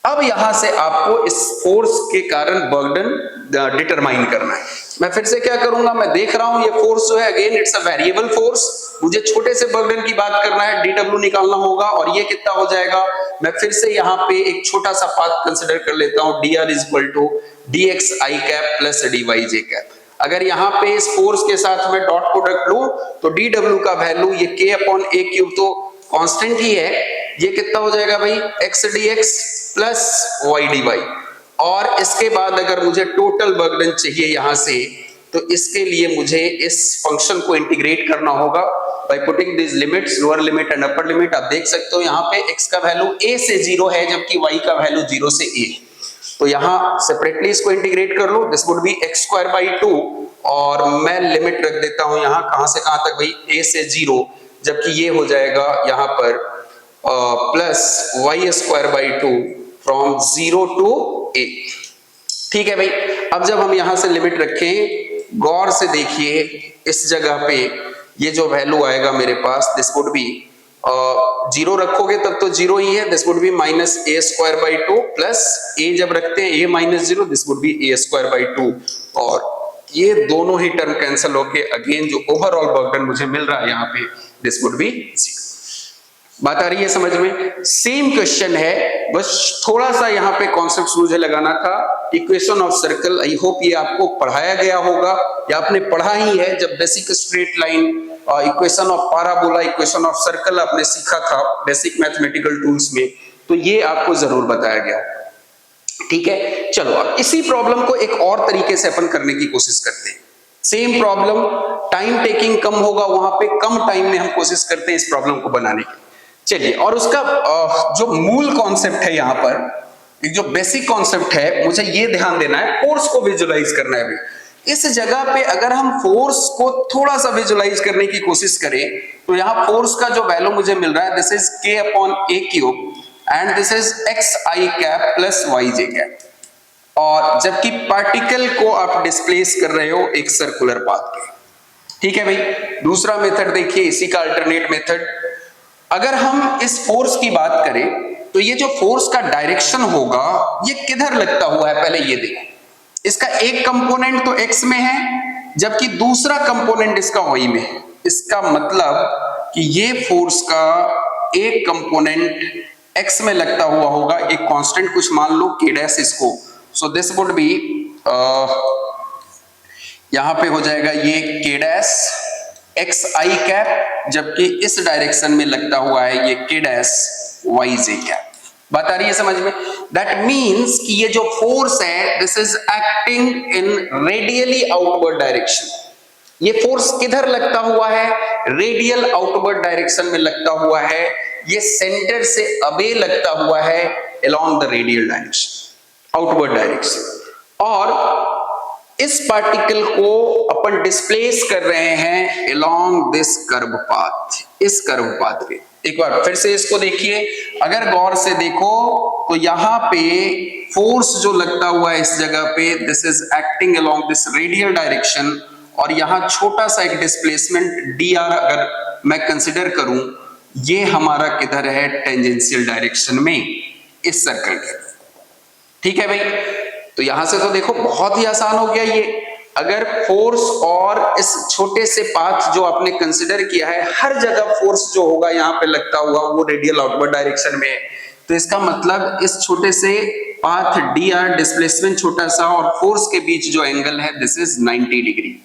अब यहां से आपको इस फोर्स के कारण बर्डन डिटरमाइन करना है। मैं फिर से क्या करूंगा, मैं देख रहा हूं ये फोर्स जो है again it's a variable force, मुझे छोटे से बर्डन की बात करना है, dw निकालना होगा और ये कितना हो जाएगा। मैं फिर से यहाँ पे एक छोटा सा पाथ कंसिडर कर लेता हूं, dr is equal to dxi cap plus dyj cap. अगर यहाँ पे इस फोर्स के साथ मैं डॉट प्रोडक्ट लूं तो dw का वैल्यू ये k अपॉन a क्यूब तो कांस्टेंट ही है, ये कितना हो जाएगा भाई x dx plus y dy। और इसके बाद अगर मुझे टोटल बर्डन चाहिए यहां से तो इसके लिए मुझे इस फंक्शन को इंटीग्रेट करना होगा by putting this limits, lower limit and upper limit. आप देख सकते हो यहाँ पे x का वैल्यू a से 0 है जबकि y का वैल्यू 0 से a, तो यहाँ सेपरेटली इसको इंटीग्रेट कर लो, this would be x square by 2 और मैं लिमिट रख देता हूं यहाँ कहां से कहां तक भाई a से 0, जबकि ये हो जाएगा यहाँ पर plus y square by 2 from 0 to a। ठीक है भाई, अब जब हम यहां से लिमिट रखें गौर से देखिए इस जगह पे ये जो वैल्यू आएगा मेरे पास दिस वुड बी 0 रखोगे तब तो 0 ही है, this would B minus a square by 2 plus a जब रखते हैं a minus 0 this would B a square by 2 और ये दोनों ही टर्म कैंसिल होके अगेन जो ओवरऑल बर्डन मुझे मिल रहा है यहाँ पे दिस वुड बी 0। बात आ रही है समझ में? सेम क्वेश्चन है, बस थोड़ा सा यहाँ पे कॉन्सेप्ट मुझे लगाना था। Equation of circle, I hope ये आपको पढ़ाया गया होगा या आपने पढ़ा ही है जब basic straight line, equation of parabola, equation of circle आपने सीखा था बेसिक मैथमेटिकल टूल्स में, तो ये आपको जरूर बताया गया। ठीक है, चलो अब इसी प्रॉब्लम को एक और तरीके से अपन करने की कोशिश करते हैं। सेम प्रॉब्लम, टाइम टेकिंग कम होगा वहां पे, कम टाइम में हम कोशिश करते हैं इस प्रॉब्लम को बनाने की। चलिए, और उसका जो मूल कॉन्सेप्ट है यहाँ पर, एक जो बेसिक कॉन्सेप्ट है, मुझे ये ध्यान देना है, फोर्स को विजुलाइज करना है। इस जगह पे अगर हम फोर्स को थोड़ा सा विजुलाइज करने की कोशिश करें तो यहाँ फोर्स का जो वैल्यू मुझे मिल रहा है this is k upon a cube and this is xi cap plus yj cap, और जबकि पार्टिकल को आप डिस्प्लेस कर रहे हो एक सर्कुलर पाथ पे। ठीक है भाई, दूसरा मेथड देखिए, इसी का अल्टरनेट मेथड। अगर हम इस फोर्स की बात करें तो ये जो फोर्स का डायरेक्शन होगा ये किधर लगता हुआ है, पहले ये देखो। इसका एक कंपोनेंट तो x में है जबकि दूसरा कंपोनेंट इसका y में है। इसका मतलब कि ये फोर्स का एक कंपोनेंट x में लगता हुआ होगा, एक कांस्टेंट कुछ मान लो k डैश इसको, सो दिस वुड बी यहां पे हो जाएगा ये k डैश xi कैप, जबकि इस डायरेक्शन में लगता हुआ है ये k डैश yj कैप। बात आ रही है समझ में? दैट मीन्स कि ये जो फोर्स है this is acting in radially outward direction. ये फोर्स किधर लगता हुआ है? रेडियल आउटवर्ड डायरेक्शन में लगता हुआ है। ये सेंटर से अवे लगता हुआ है along the radial direction, outward direction. और इस पार्टिकल को अपन डिस्प्लेस कर रहे हैं अलोंग दिस कर्व पाथ, इस कर्व पाथ पे। एक बार फिर से इसको देखिए, अगर गौर से देखो तो यहाँ पे फोर्स जो लगता हुआ है इस जगह पे this is acting along this radial direction, और यहाँ छोटा सा एक डिस्प्लेसमेंट dr अगर मैं कंसिडर करूं, ये हमारा किधर है? टेंजेंशियल डायरेक्शन में, इस सर्कल के। ठीक है भाई, तो यहां से तो देखो बहुत ही आसान हो गया ये। अगर फोर्स और इस छोटे से पाथ जो आपने कंसिडर किया है, हर जगह फोर्स जो होगा यहाँ पे लगता हुआ वो रेडियल आउटवर्ड डायरेक्शन में है, तो इसका मतलब इस छोटे से पाथ dr, डिस्प्लेसमेंट छोटा सा, और फोर्स के बीच जो एंगल है this is 90 degree.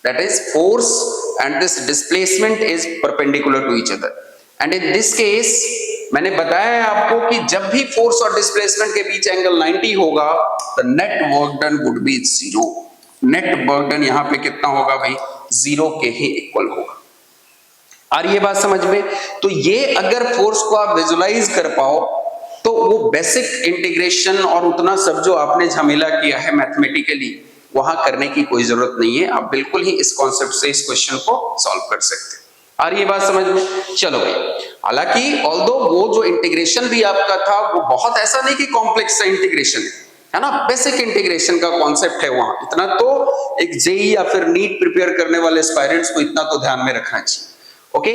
That is force and this displacement is perpendicular to each other. And in this case मैंने बताया है आपको कि जब भी फोर्स और डिस्प्लेसमेंट के बीच एंगल 90 होगा तो net work done would be 0। Net work done यहाँ पे कितना होगा भाई? 0 के ही इक्वल होगा। आ रही है बात समझ में? तो ये अगर फोर्स को आप विजुलाइज कर पाओ तो वो बेसिक इंटीग्रेशन और उतना सब जो आपने झमेला किया है मैथमेटिकली वहां करने की कोई जरूरत नहीं है। आप बिल्कुल ही इस कॉन्सेप्ट से इस क्वेश्चन को सॉल्व कर सकते हैं। आ रही है बात समझ में? चलो भाई, हालांकि ऑल्दो वो जो इंटीग्रेशन भी आपका था वो बहुत ऐसा नहीं कि कॉम्प्लेक्स सा इंटीग्रेशन है ना, बेसिक इंटीग्रेशन का कॉन्सेप्ट है वहां। इतना तो एक जेई या फिर नीट प्रिपेयर करने वाले एस्पायरेंट्स को इतना तो ध्यान में रखना चाहिए। ओके,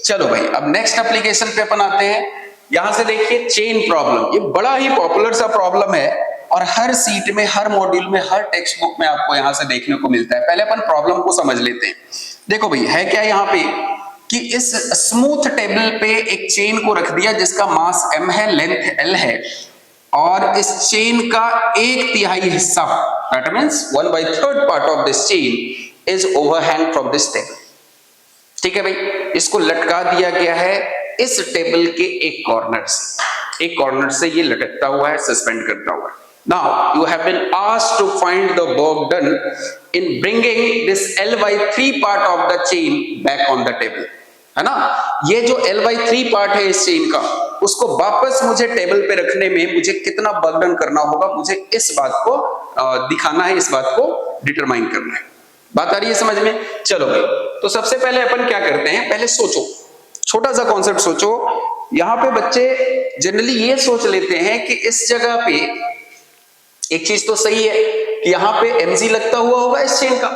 चलो भाई अब नेक्स्ट एप्लीकेशन पे अपन आते हैं। यहां से देखिए चेन प्रॉब्लम, ये बड़ा ही पॉपुलर सा प्रॉब्लम है और हर सीट में, हर मॉड्यूल में, हर टेक्स्ट बुक में आपको यहां से देखने को मिलता है। पहले अपन प्रॉब्लम को समझ लेते हैं। देखो भाई है क्या यहाँ पे कि इस स्मूथ टेबल पे एक चेन को रख दिया जिसका मास m है, लेंथ l है, और इस चेन का 1/3 हिस्सा, that means 1/3 part of this chain is overhang from this table. ठीक है भाई, इसको लटका दिया गया है इस टेबल के एक कॉर्नर से ये लटकता हुआ है, सस्पेंड करता हुआ है। Now you have been asked to find the work done in bringing this L/3 part of the chain back on the table, है ना। ये जो L/3 पार्ट है इस चेन का, उसको वापस मुझे टेबल पे रखने में मुझे कितना वर्क डन करना होगा, मुझे इस बात को दिखाना है, इस बात को डिटरमाइन करना है। बात आ रही है समझ में? चलो भाई, तो सबसे पहले अपन क्या करते हैं, पहले सोचो, छोटा सा कॉन्सेप्ट सोचो। यहां पे बच्चे जनरली ये सोच लेते हैं कि इस जगह पे एक चीज तो सही है कि यहाँ पे mg लगता हुआ होगा इस चेन का,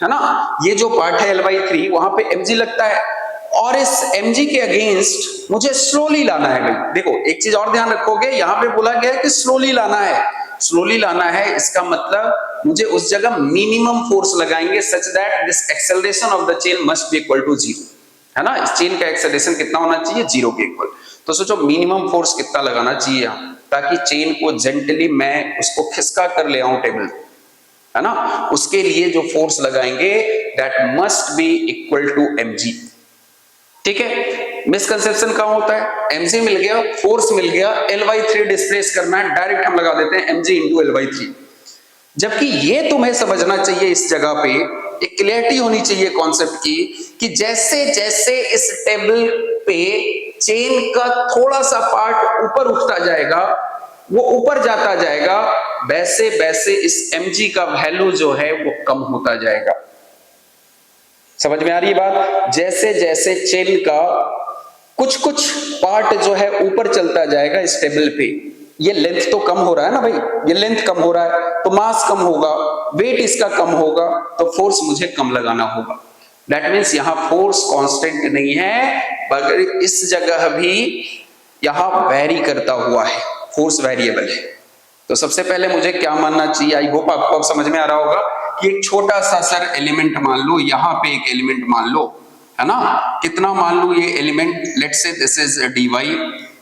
है ना। ये जो पार्ट है L/3 वहां पे mg लगता है, और इस mg के अगेंस्ट मुझे स्लोली लाना है भाई। देखो एक चीज और ध्यान रखोगे, यहाँ पे बोला गया है कि स्लोली लाना है, स्लोली लाना है, इसका मतलब मुझे उस जगह मिनिमम फोर्स लगाएंगे such that this acceleration of the chain must be equal to 0, है ना। इस चेन का एक्सेलरेशन कितना होना चाहिए, 0 के इक्वल। तो सोचो मिनिमम फोर्स कितना लगाना चाहिए यहाँ, ताकि चेन को जेंटली मैं उसको खिसका कर ले आऊं टेबल, है ना। उसके लिए जो फोर्स लगाएंगे that must be equal to mg। ठीक है, मिसकंसेप्शन कहां होता है, mg मिल गया, फोर्स मिल गया, L/3 डिस्प्लेस करना है, डायरेक्ट हम लगा देते हैं mg इंटू L/3। जबकि ये तुम्हें समझना चाहिए, इस जगह पे एक क्लियरिटी होनी चाहिए कॉन्सेप्ट की, कि जैसे जैसे इस टेबल पे चेन का थोड़ा सा पार्ट ऊपर उठता जाएगा, वो ऊपर जाता जाएगा, वैसे वैसे इस mg का वैल्यू जो है वो कम होता जाएगा। समझ में आ रही है बात? जैसे जैसे चेन का कुछ कुछ पार्ट जो है ऊपर चलता जाएगा इस टेबल पे, ये लेंथ तो कम हो रहा है ना भाई, ये लेंथ कम हो रहा है तो मास कम होगा, वेट इसका कम होगा, तो फोर्स मुझे कम लगाना होगा। दैट मीन्स यहाँ फोर्स कांस्टेंट नहीं है, मगर इस जगह भी यहाँ वेरी करता हुआ है, फोर्स वेरिएबल है। तो सबसे पहले मुझे क्या मानना चाहिए, आई होप आपको अब समझ में आ रहा होगा कि एक छोटा सा सर एलिमेंट मान लो, यहाँ पे एक एलिमेंट मान लो, है ना। कितना मान लो ये element, let's say this is dy,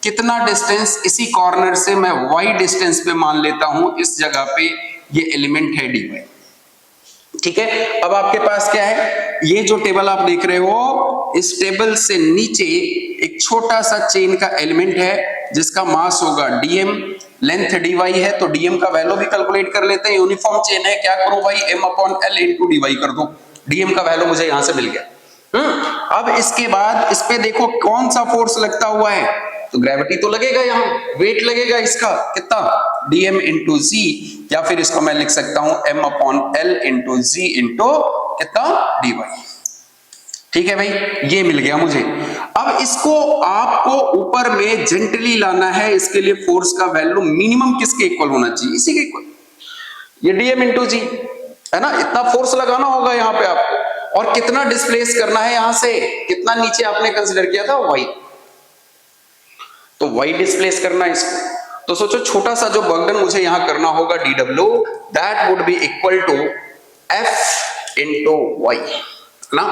कितना डिस्टेंस, इसी कॉर्नर से मैं y डिस्टेंस पे मान लेता हूं, इस जगह पे ये एलिमेंट है dy। ठीक है, अब आपके पास क्या है, ये जो टेबल आप देख रहे हो, इस टेबल से नीचे एक छोटा सा चेन का एलिमेंट है जिसका मास होगा dm, लेंथ dy है, तो dm का वैल्यू भी कैलकुलेट कर लेते हैं। यूनिफॉर्म चेन है, क्या करो भाई, m/l इंटू dy कर दो, dm का वैल्यू मुझे यहां से मिल गया। अब इसके बाद इस पे देखो कौन सा फोर्स लगता हुआ है, तो ग्रेविटी तो लगेगा, यहाँ वेट लगेगा इसका, कितना, dm इंटू z, या फिर इसको मैं लिख सकता हूं m/l इंटू z इंटू कितना, dy। ठीक है भाई, ये मिल गया मुझे। अब इसको आपको ऊपर में जेंटली लाना है, इसके लिए फोर्स का वैल्यू मिनिमम किसके इक्वल होना चाहिए, इसी के इक्वल, ये dm इंटू z, है ना। इतना फोर्स लगाना होगा यहाँ पे आपको, और कितना डिस्प्लेस करना है, यहां से कितना नीचे आपने कंसीडर किया था, y, तो y डिस्प्लेस करना है इसको। तो सोचो छोटा सा जो वर्क डन मुझे यहां करना होगा dw, that would be equal to f into y, ना।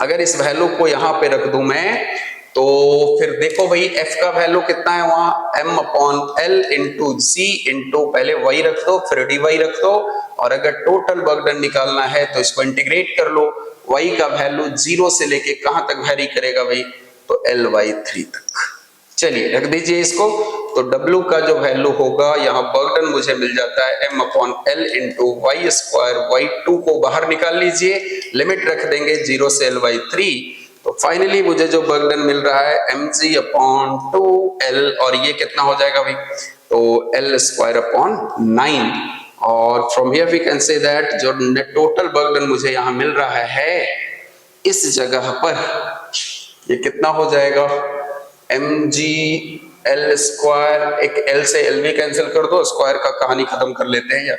अगर इस वैल्यू को यहां पे रख दूं मैं, तो फिर देखो भाई f का वैल्यू कितना है वहां, m/l इंटू z इंटू, पहले y रख दो फिर dy रख दो, और अगर टोटल वर्क डन निकालना है तो इसको इंटीग्रेट कर लो। y का वैल्यू 0 से लेके कहां तक वेरी करेगा भाई, तो L/3 तक। चलिए रख दीजिए इसको, तो W का जो वैल्यू होगा, यहाँ वर्क डन मुझे मिल जाता है m/l into y square, y2 को बाहर निकाल लीजिए, लिमिट रख देंगे 0 से L/3, तो फाइनली मुझे जो वर्क डन मिल रहा है mg/2l, और ये कितना हो जाएगा भाई, तो L²/9, और from here we can say that जो टोटल वर्क डन मुझे यहाँ मिल रहा है इस जगह पर, ये कितना हो जाएगा, mg एल स्क्वायर, एक एल से एल भी कैंसिल कर दो, स्क्वायर का कहानी खत्म कर लेते हैं यार,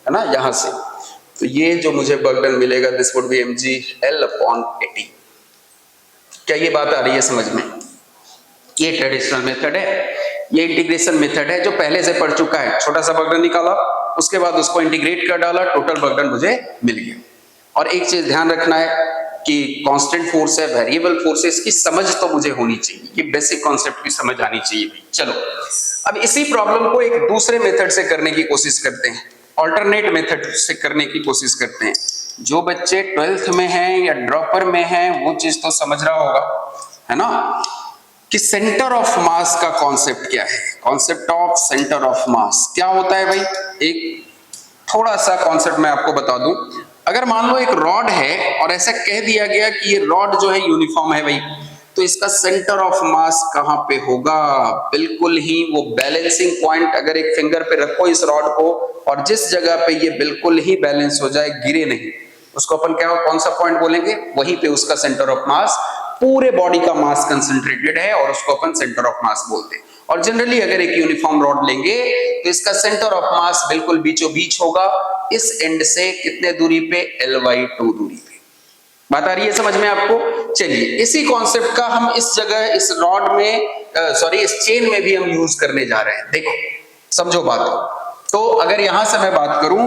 है ना, यहां से। तो ये जो मुझे बर्डन मिलेगा this would B mg L upon 80। क्या ये बात आ रही है समझ में? ये ट्रेडिशनल मेथड है, ये इंटीग्रेशन मेथड है जो पहले से पढ़ चुका है। छोटा सा बर्डन निकाला, उसके बाद उसको इंटीग्रेट कर डाला, टोटल बर्डन मुझे मिल गया। और एक चीज ध्यान रखना है कि कांस्टेंट फोर्स है, वेरिएबल फोर्सेस की समझ तो मुझे होनी चाहिए, ये बेसिक कॉन्सेप्ट की समझ आनी चाहिए भाई। चलो अब इसी प्रॉब्लम को एक दूसरे मेथड से करने की कोशिश करते हैं, ऑल्टरनेट मेथड से करने की कोशिश करते हैं। जो बच्चे 12th में हैं या ड्रॉपर में हैं वो चीज तो समझ रहा होगा, है ना, कि सेंटर ऑफ मास का कॉन्सेप्ट क्या है। Concept of centre of mass क्या होता है भाई? एक थोड़ा सा कॉन्सेप्ट मैं आपको बता दूं। अगर मान लो एक रॉड है और ऐसा कह दिया गया कि ये रॉड जो है यूनिफॉर्म है भाई, तो इसका सेंटर ऑफ मास कहां पे होगा? बिल्कुल ही वो बैलेंसिंग पॉइंट, अगर एक फिंगर पे रखो इस रॉड को और जिस जगह पे ये बिल्कुल ही बैलेंस हो जाए, गिरे नहीं, उसको अपन क्या, कौन सा पॉइंट बोलेंगे? वहीं पे उसका सेंटर ऑफ मास, पूरे बॉडी का मास कंसंट्रेटेड है और उसको अपन सेंटर ऑफ मास बोलते हैं। और जनरली अगर एक यूनिफॉर्म रॉड लेंगे तो इसका सेंटर ऑफ मास बिल्कुल बीचों बीच होगा, इस एंड से कितने दूरी पे? L/2 दूरी पे। बात आ रही है समझ में आपको? चलिए इसी कॉन्सेप्ट का हम इस जगह, इस रॉड में इस चेन में भी हम यूज करने जा रहे हैं। देखो समझो बात। तो अगर यहां से मैं बात करूं,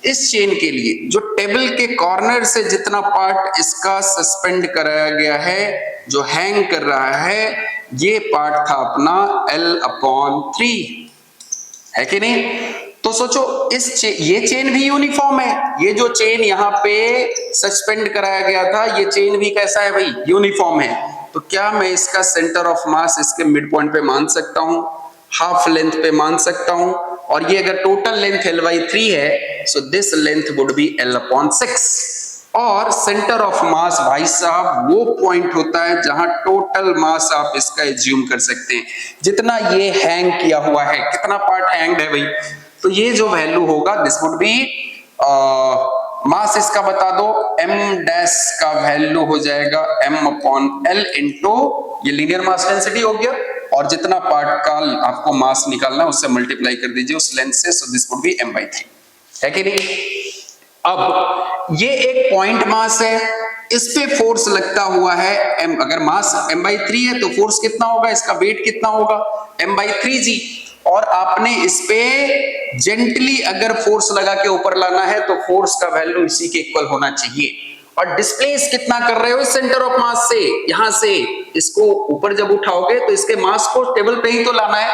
इस चेन के लिए जो टेबल के कॉर्नर से जितना पार्ट इसका सस्पेंड कराया गया है, जो हैंग कर रहा है, ये पार्ट था अपना L/3, है कि नहीं? तो सोचो ये चेन भी यूनिफॉर्म है, ये जो चेन यहाँ पे सस्पेंड कराया गया था, ये चेन भी कैसा है भाई? यूनिफॉर्म है। तो क्या मैं इसका सेंटर ऑफ मास इसके मिड पॉइंट पे मान सकता हूं, हाफ लेंथ पे मान सकता हूं? और ये अगर टोटल लेंथ L/3 है, so this length would be L/6। और सेंटर ऑफ मास भाई साहब वो पॉइंट होता है जहां टोटल मास आप इसका एज्यूम कर सकते हैं, जितना ये हैंग किया हुआ है, कितना पार्ट हैंग्ड है भाई, तो ये जो वैल्यू होगा दिस वुड बी मास इसका बता दो, m डैश का वैल्यू हो जाएगा m/L इंटू ये लीनियर मास डेंसिटी हो गया, और जितना पार्ट का आपको मास निकालना है उससे मल्टीप्लाई कर दीजिए उस लेंथ से, so this would B m/3, है कि नहीं? अब ये एक पॉइंट मास है, इस पे फोर्स लगता हुआ है m, अगर मास m/3 है तो फोर्स कितना होगा, इसका वेट कितना होगा? m/3g। और आपने इस पे जेंटली अगर फोर्स लगा के ऊपर लाना है तो फोर्स का वैल्यू इसी के इक्वल होना चाहिए। और डिस्प्लेस कितना कर रहे हो इस सेंटर ऑफ मास से? यहां से इसको ऊपर जब उठाओगे तो इसके मास को टेबल पे ही तो लाना है,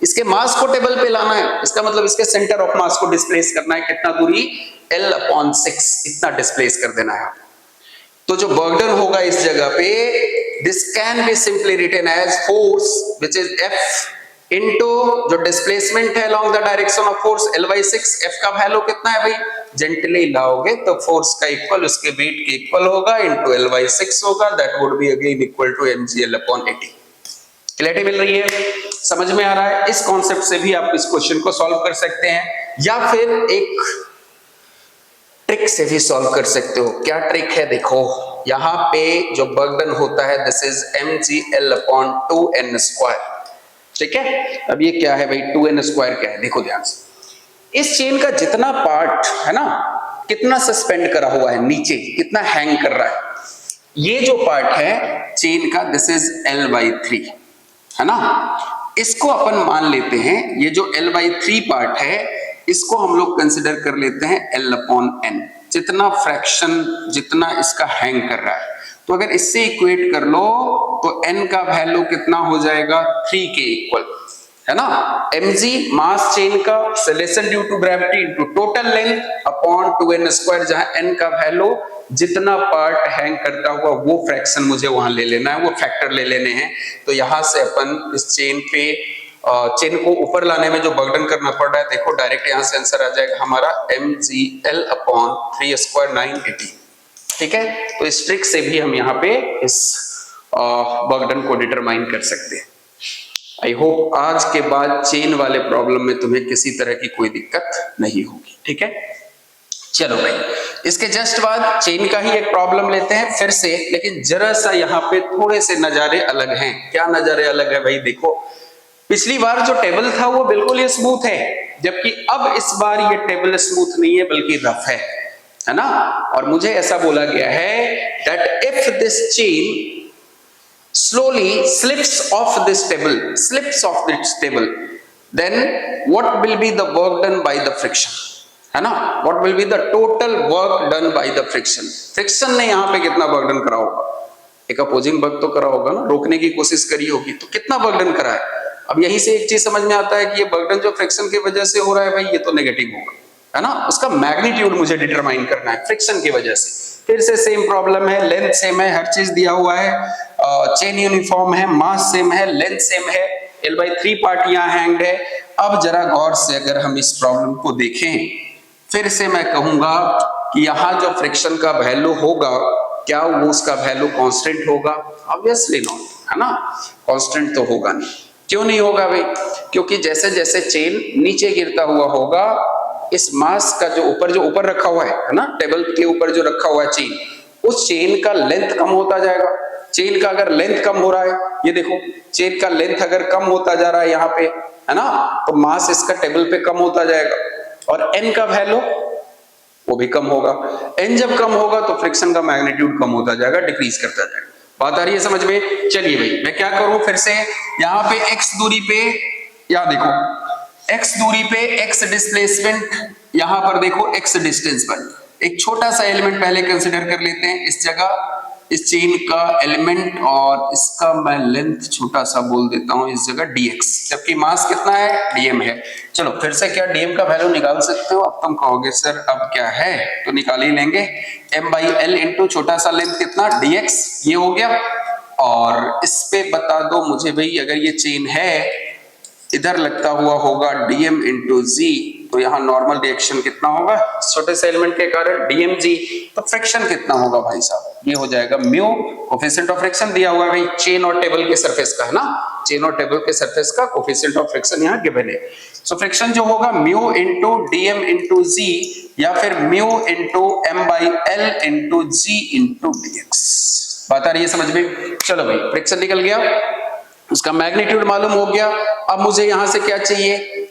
इसके मास को टेबल पे लाना है, इसका मतलब इसके सेंटर ऑफ मास को डिस्प्लेस करना है। कितना दूरी? L/6, इतना डिस्प्लेस कर देना है। तो जो बर्डन होगा इस जगह पे, this can be simply written as force which is F into जो डिस्प्लेसमेंट है along the direction of force L/6। F का वैल्यू कितना है भाई? जेंटली लाओगे तो फोर्स का इक्वल उसके वेट के इक्वल होगा, इनटू L/6 होगा, that would be again equal to mg L/80। Clarity मिल रही है? समझ में आ रहा है? इस कॉन्सेप्ट से भी आप इस क्वेश्चन को सॉल्व कर सकते हैं, या फिर एक ट्रिक से भी सॉल्व कर सकते हो। क्या ट्रिक है? देखो यहाँ पे जो बर्डन होता है दिस इज mg L/2n², ठीक है? अब ये क्या है भाई? 2n² क्या है? देखो ध्यान से, इस चेन का जितना पार्ट है ना, कितना सस्पेंड करा हुआ है नीचे, कितना हैंग कर रहा है, ये जो पार्ट है चेन का दिस इज L/3, है ना? इसको अपन मान लेते हैं, ये जो L/3 पार्ट है इसको हम लोग कंसिडर कर लेते हैं L/n, जितना फ्रैक्शन जितना इसका हैंग कर रहा है। तो अगर इससे इक्वेट कर लो तो n का वैल्यू कितना हो जाएगा? 3 के इक्वल, है ना? mg मास चेन का acceleration due to gravity into total length upon 2n², जहां n का वैल्यू जितना पार्ट हैंग करता हुआ वो फ्रैक्शन मुझे वहां ले लेना है, वो फैक्टर ले लेने हैं। तो यहां से अपन इस चेन को ऊपर लाने में जो बर्डन करना पड़ रहा है, देखो डायरेक्ट यहां से आंसर आ जाएगा हमारा mg L/3² 980, ठीक है? तो इस ट्रिक से भी हम यहाँ पे इस बर्डन को डिटरमाइन कर सकते हैं। आई होप आज के बाद चेन वाले प्रॉब्लम में तुम्हें किसी तरह की कोई दिक्कत नहीं होगी, ठीक है? चलो भाई, इसके जस्ट बाद चेन का ही एक प्रॉब्लम लेते हैं फिर से, लेकिन जरा सा यहाँ पे थोड़े से नजारे अलग हैं। क्या नजारे अलग है भाई? देखो पिछली बार जो टेबल था वो बिल्कुल ही स्मूथ है, जबकि अब इस बार ये टेबल स्मूथ नहीं है बल्कि रफ है ना। और मुझे ऐसा बोला गया है that if this chain slowly slips off this table, then what will be the work done by the friction, है ना। what will be the total work done by the friction ने यहाँ पे कितना वर्क डन करा होगा, एक opposing work तो करा होगा ना, रोकने की कोशिश करी होगी, तो कितना वर्क डन करा है। अब यहीं से एक चीज समझ में आता है कि ये वर्क डन जो फ्रिक्शन की वजह से हो रहा है भाई, ये तो नेगेटिव होगा, है ना। उसका मैग्नीट्यूड मुझे डिटरमाइन करना है फ्रिक्शन की वजह से। फिर से सेम प्रॉब्लम है, लेंथ सेम है, हर चीज दिया हुआ है, चेन यूनिफॉर्म है, मास सेम है, लेंथ सेम है, L/3 पार्ट यहाँ हैंग्ड है। अब जरा गौर से अगर हम इस प्रॉब्लम को देखें, फिर से मैं कहूंगा कि यहाँ जो फ्रिक्शन का वैल्यू होगा, क्या वो उसका वैल्यू कांस्टेंट होगा? ऑब्वियसली नॉट, है ना, कांस्टेंट तो होगा नहीं। क्यों नहीं होगा भाई? क्योंकि जैसे जैसे चेन नीचे गिरता हुआ होगा, इस मास का जो ऊपर रखा हुआ है ना, टेबल के ऊपर जो रखा हुआ है चेन, उस चेन का लेंथ कम होता जाएगा। चेन का अगर लेंथ कम हो रहा है, ये देखो चेन का लेंथ अगर कम होता जा रहा है यहाँ पे, है ना, तो मास इसका टेबल पे कम होता जाएगा, और एन का वैल्यू वो भी कम होगा। एन जब कम होगा तो फ्रिक्शन का मैग्नीट्यूड कम होता जाएगा, डिक्रीज करता जाएगा। बात आ रही है समझ में? चलिए भाई मैं क्या करूं, फिर से यहाँ पे x दूरी पे, या देखो x दूरी पे x डिस्प्लेसमेंट, यहां पर देखो x डिस्टेंस पर एक छोटा सा एलिमेंट पहले कंसीडर कर लेते हैं। इस जगह इस चेन का एलिमेंट, और इसका मैं लेंथ छोटा सा बोल देता हूं इस जगह dx, जबकि मास कितना है, dm है। चलो फिर से क्या dm का वैल्यू निकाल सकते हो? अब तुम कहोगे सर अब क्या है, तो निकाल ही लेंगे, m/l इंटू छोटा सा लेंथ कितना dx, ये हो गया। और इस पे बता दो मुझे भाई, अगर ये चेन है, इधर लगता हुआ होगा dm इंटू जी, तो यहाँ नॉर्मल रिएक्शन कितना होगा छोटे से एलिमेंट के कारण, dmg। तो फ्रिक्शन कितना होगा भाई साहब, ये हो जाएगा म्यू, कोफिशिएंट ऑफ फ्रिक्शन दिया हुआ है भाई चेन और टेबल के सरफेस का, है ना, चेन और टेबल के सरफेस का कोफिशिएंट ऑफ फ्रिक्शन यहाँ गिवन है। सो फ्रिक्शन जो होगा म्यू इंटू dm इंटू जी, या फिर म्यू इंटू m/l इंटू जी इंटू dx। बात आ रही है समझ में? चलो भाई फ्रिक्शन निकल गया, उसका मैग्नीट्यूड मालूम हो गया। अब मुझे यहां से क्या चाहिए,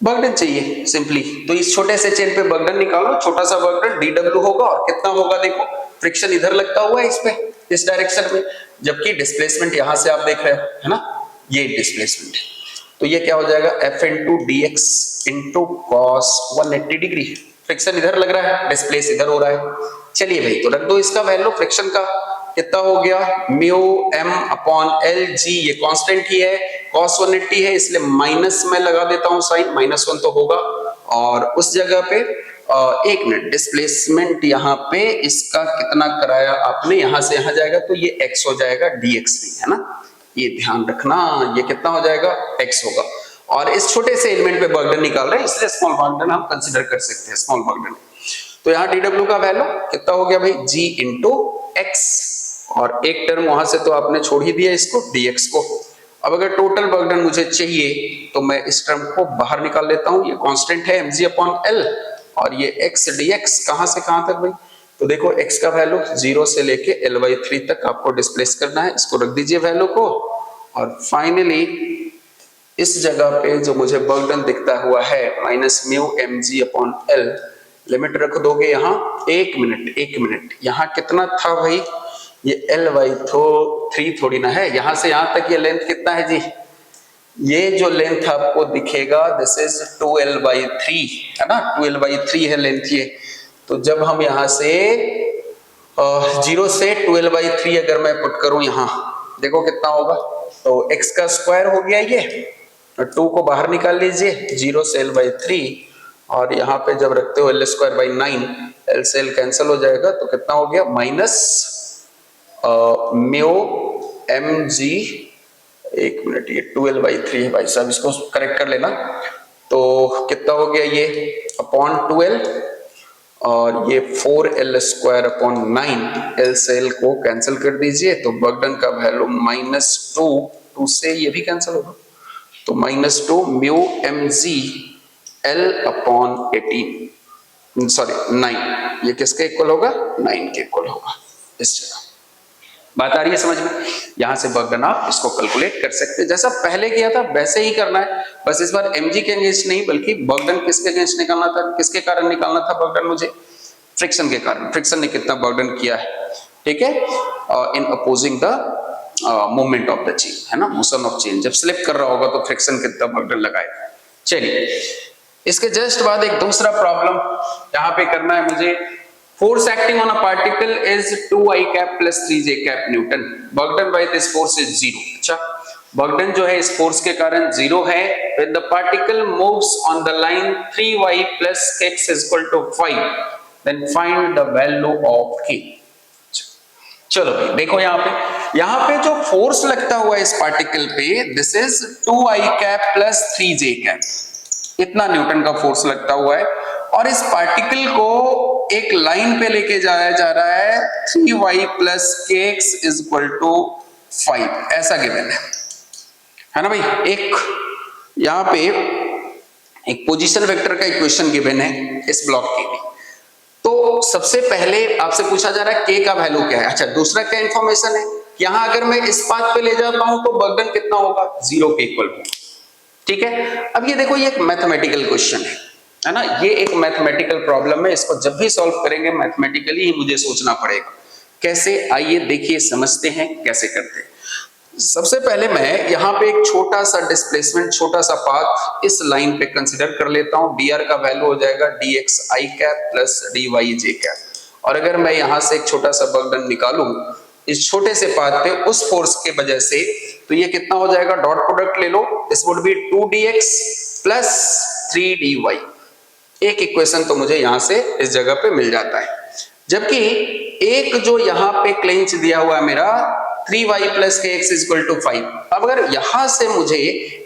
वर्क डन चाहिए सिंपली। तो इस छोटे से चेन पे वर्क डन निकालो, छोटा सा वर्क डन dw होगा, और कितना होगा देखो, फ्रिक्शन इधर लगता हुआ है इस पे, इस डायरेक्शन में, जबकि डिस्प्लेसमेंट यहां से आप देख रहे हो, है ना, ये डिस्प्लेसमेंट है। तो ये क्या हो जाएगा, f into dx into cos 180 degree. Friction इधर लग रहा है, डिस्प्लेस इधर हो रहा है। चलिए भाई तो रख दो इसका वैल्यू फ्रिक्शन का, कितना हो गया, mu m upon L G, ये कांस्टेंट ही है, cos 180 है इसलिए माइनस में लगा देता हूं साइन, -1 तो होगा। और उस जगह पे एक मिनट, डिस्प्लेसमेंट यहाँ पे इसका कितना कराया आपने, यहां से यहां जाएगा तो ये x हो जाएगा, dx नहीं, है ना, ये ध्यान रखना, ये कितना हो जाएगा, x होगा। और इस छोटे से एलिमेंट पे वर्क डन निकाल रहे हैं, इसलिए स्मॉल वर्क डन हम कंसीडर कर सकते हैं, स्मॉल वर्क डन। तो यहाँ dw का वैल्यू कितना हो गया भाई, g इंटू x, और एक टर्म वहां से तो आपने छोड़ ही दिया इसको, dx को। अब अगर टोटल वर्क डन मुझे चाहिए तो मैं इस टर्म को बाहर निकाल लेता हूं, ये कांस्टेंट है mg अपॉन l, और ये x dx कहां से कहां तक भाई, तो देखो x का वैल्यू 0 से लेके L/3 तक आपको डिस्प्लेस करना है, इसको रख दीजिए वैल्यू को। और फाइनली इस जगह पे जो मुझे वर्क डन दिखता हुआ है minus mu mg upon l, limit रख दोगे यहाँ, एक मिनट, यहाँ कितना था भाई, ये L/3 थोड़ी ना है, यहां से यहां तक ये लेंथ कितना है जी, ये जो लेंथ आपको दिखेगा दिस इज 2L/3, है ना, 2L/3 है लेंथ ये। तो जब हम यहां से 0 से 2L/3 अगर मैं पुट करूं यहाँ, देखो कितना होगा, तो x का स्क्वायर हो गया ये, 2 को बाहर निकाल लीजिए, 0 से L/3, और यहाँ पे जब रखते हो L²/9, L से L कैंसिल हो जाएगा, तो कितना हो गया, माइनस म्यू mg, एक मिनट, ये 2L/3 है भाई साहब, इसको करेक्ट कर लेना। तो कितना हो गया ये, अपॉन 2L, और ये 4L² अपॉन 9, L से L को कैंसिल कर दीजिए, तो वर्क डन का वैल्यू -2 से ये भी कैंसिल होगा, तो -2 म्यू mg L अपॉन 9, ये किसके इक्वल होगा, 9 के इक्वल होगा इस जगह। बात आ रही है समझ में? यहां से वर्क डन आप इसको कैलकुलेट कर सकते हैं, जैसा पहले किया था वैसे ही करना है, बस इस बार mg के अगेंस्ट नहीं बल्कि वर्क डन किसके अगेंस्ट निकालना था, किसके कारण निकालना था वर्क डन मुझे, फ्रिक्शन के कारण, फ्रिक्शन ने कितना वर्क डन किया है, ठीक है, in opposing the movement of the chain, है ना, मोशन ऑफ चेन, जब स्लिप कर रहा होगा तो फ्रिक्शन कितना वर्क डन लगाएगा। चलिए इसके जस्ट बाद एक दूसरा प्रॉब्लम यहाँ पे करना है मुझे, force acting on a particle is 2i cap plus 3j cap Newton. Work done by this force is 0. अच्छा, work done जो है इस फोर्स के कारण 0 है। When the particle moves on the line 3y plus x is equal to 5, then find the value of k. चलो भाई देखो यहाँ पे जो फोर्स लगता हुआ है इस पार्टिकल पे, this is 2i cap plus 3j cap, इतना न्यूटन का फोर्स लगता हुआ है, और इस पार्टिकल को एक लाइन पे लेके जाया जा रहा है 3y plus kx is equal to 5, ऐसा गिवन है ना भाई। एक यहाँ पे एक पोजीशन वेक्टर का इक्वेशन गिवन है इस ब्लॉक के लिए, तो सबसे पहले आपसे पूछा जा रहा है k का वैल्यू क्या है। अच्छा, दूसरा क्या इंफॉर्मेशन है, यहाँ अगर मैं इस पाथ पे ले जाता हूं तो वर्क डन कितना होगा, 0 के इक्वल होगा, ठीक है। अब ये देखो ये एक मैथमेटिकल क्वेश्चन है ना, ये एक मैथमेटिकल प्रॉब्लम है, इसको जब भी सॉल्व करेंगे मैथमेटिकली ही मुझे सोचना पड़ेगा। कैसे, आइए देखिए समझते हैं कैसे करते हैं। सबसे पहले मैं यहाँ पे एक छोटा सा डिस्प्लेसमेंट, छोटा सा पाथ इस लाइन पे कंसीडर कर लेता हूँ। dr का वैल्यू हो जाएगा dx i cap plus dy j cap, और अगर मैं यहाँ से एक छोटा सा वर्क डन निकालूं इस छोटे से पाथ पे उस फोर्स के वजह से, तो ये कितना हो जाएगा, डॉट प्रोडक्ट ले लो, this would be 2dx plus 3dy। एक इक्वेशन तो मुझे यहां से इस जगह पे मिल जाता है, जबकि एक जो यहाँ पे क्लेंच दिया हुआ है मेरा 3y plus kx is equal to 5। अब अगर यहां से मुझे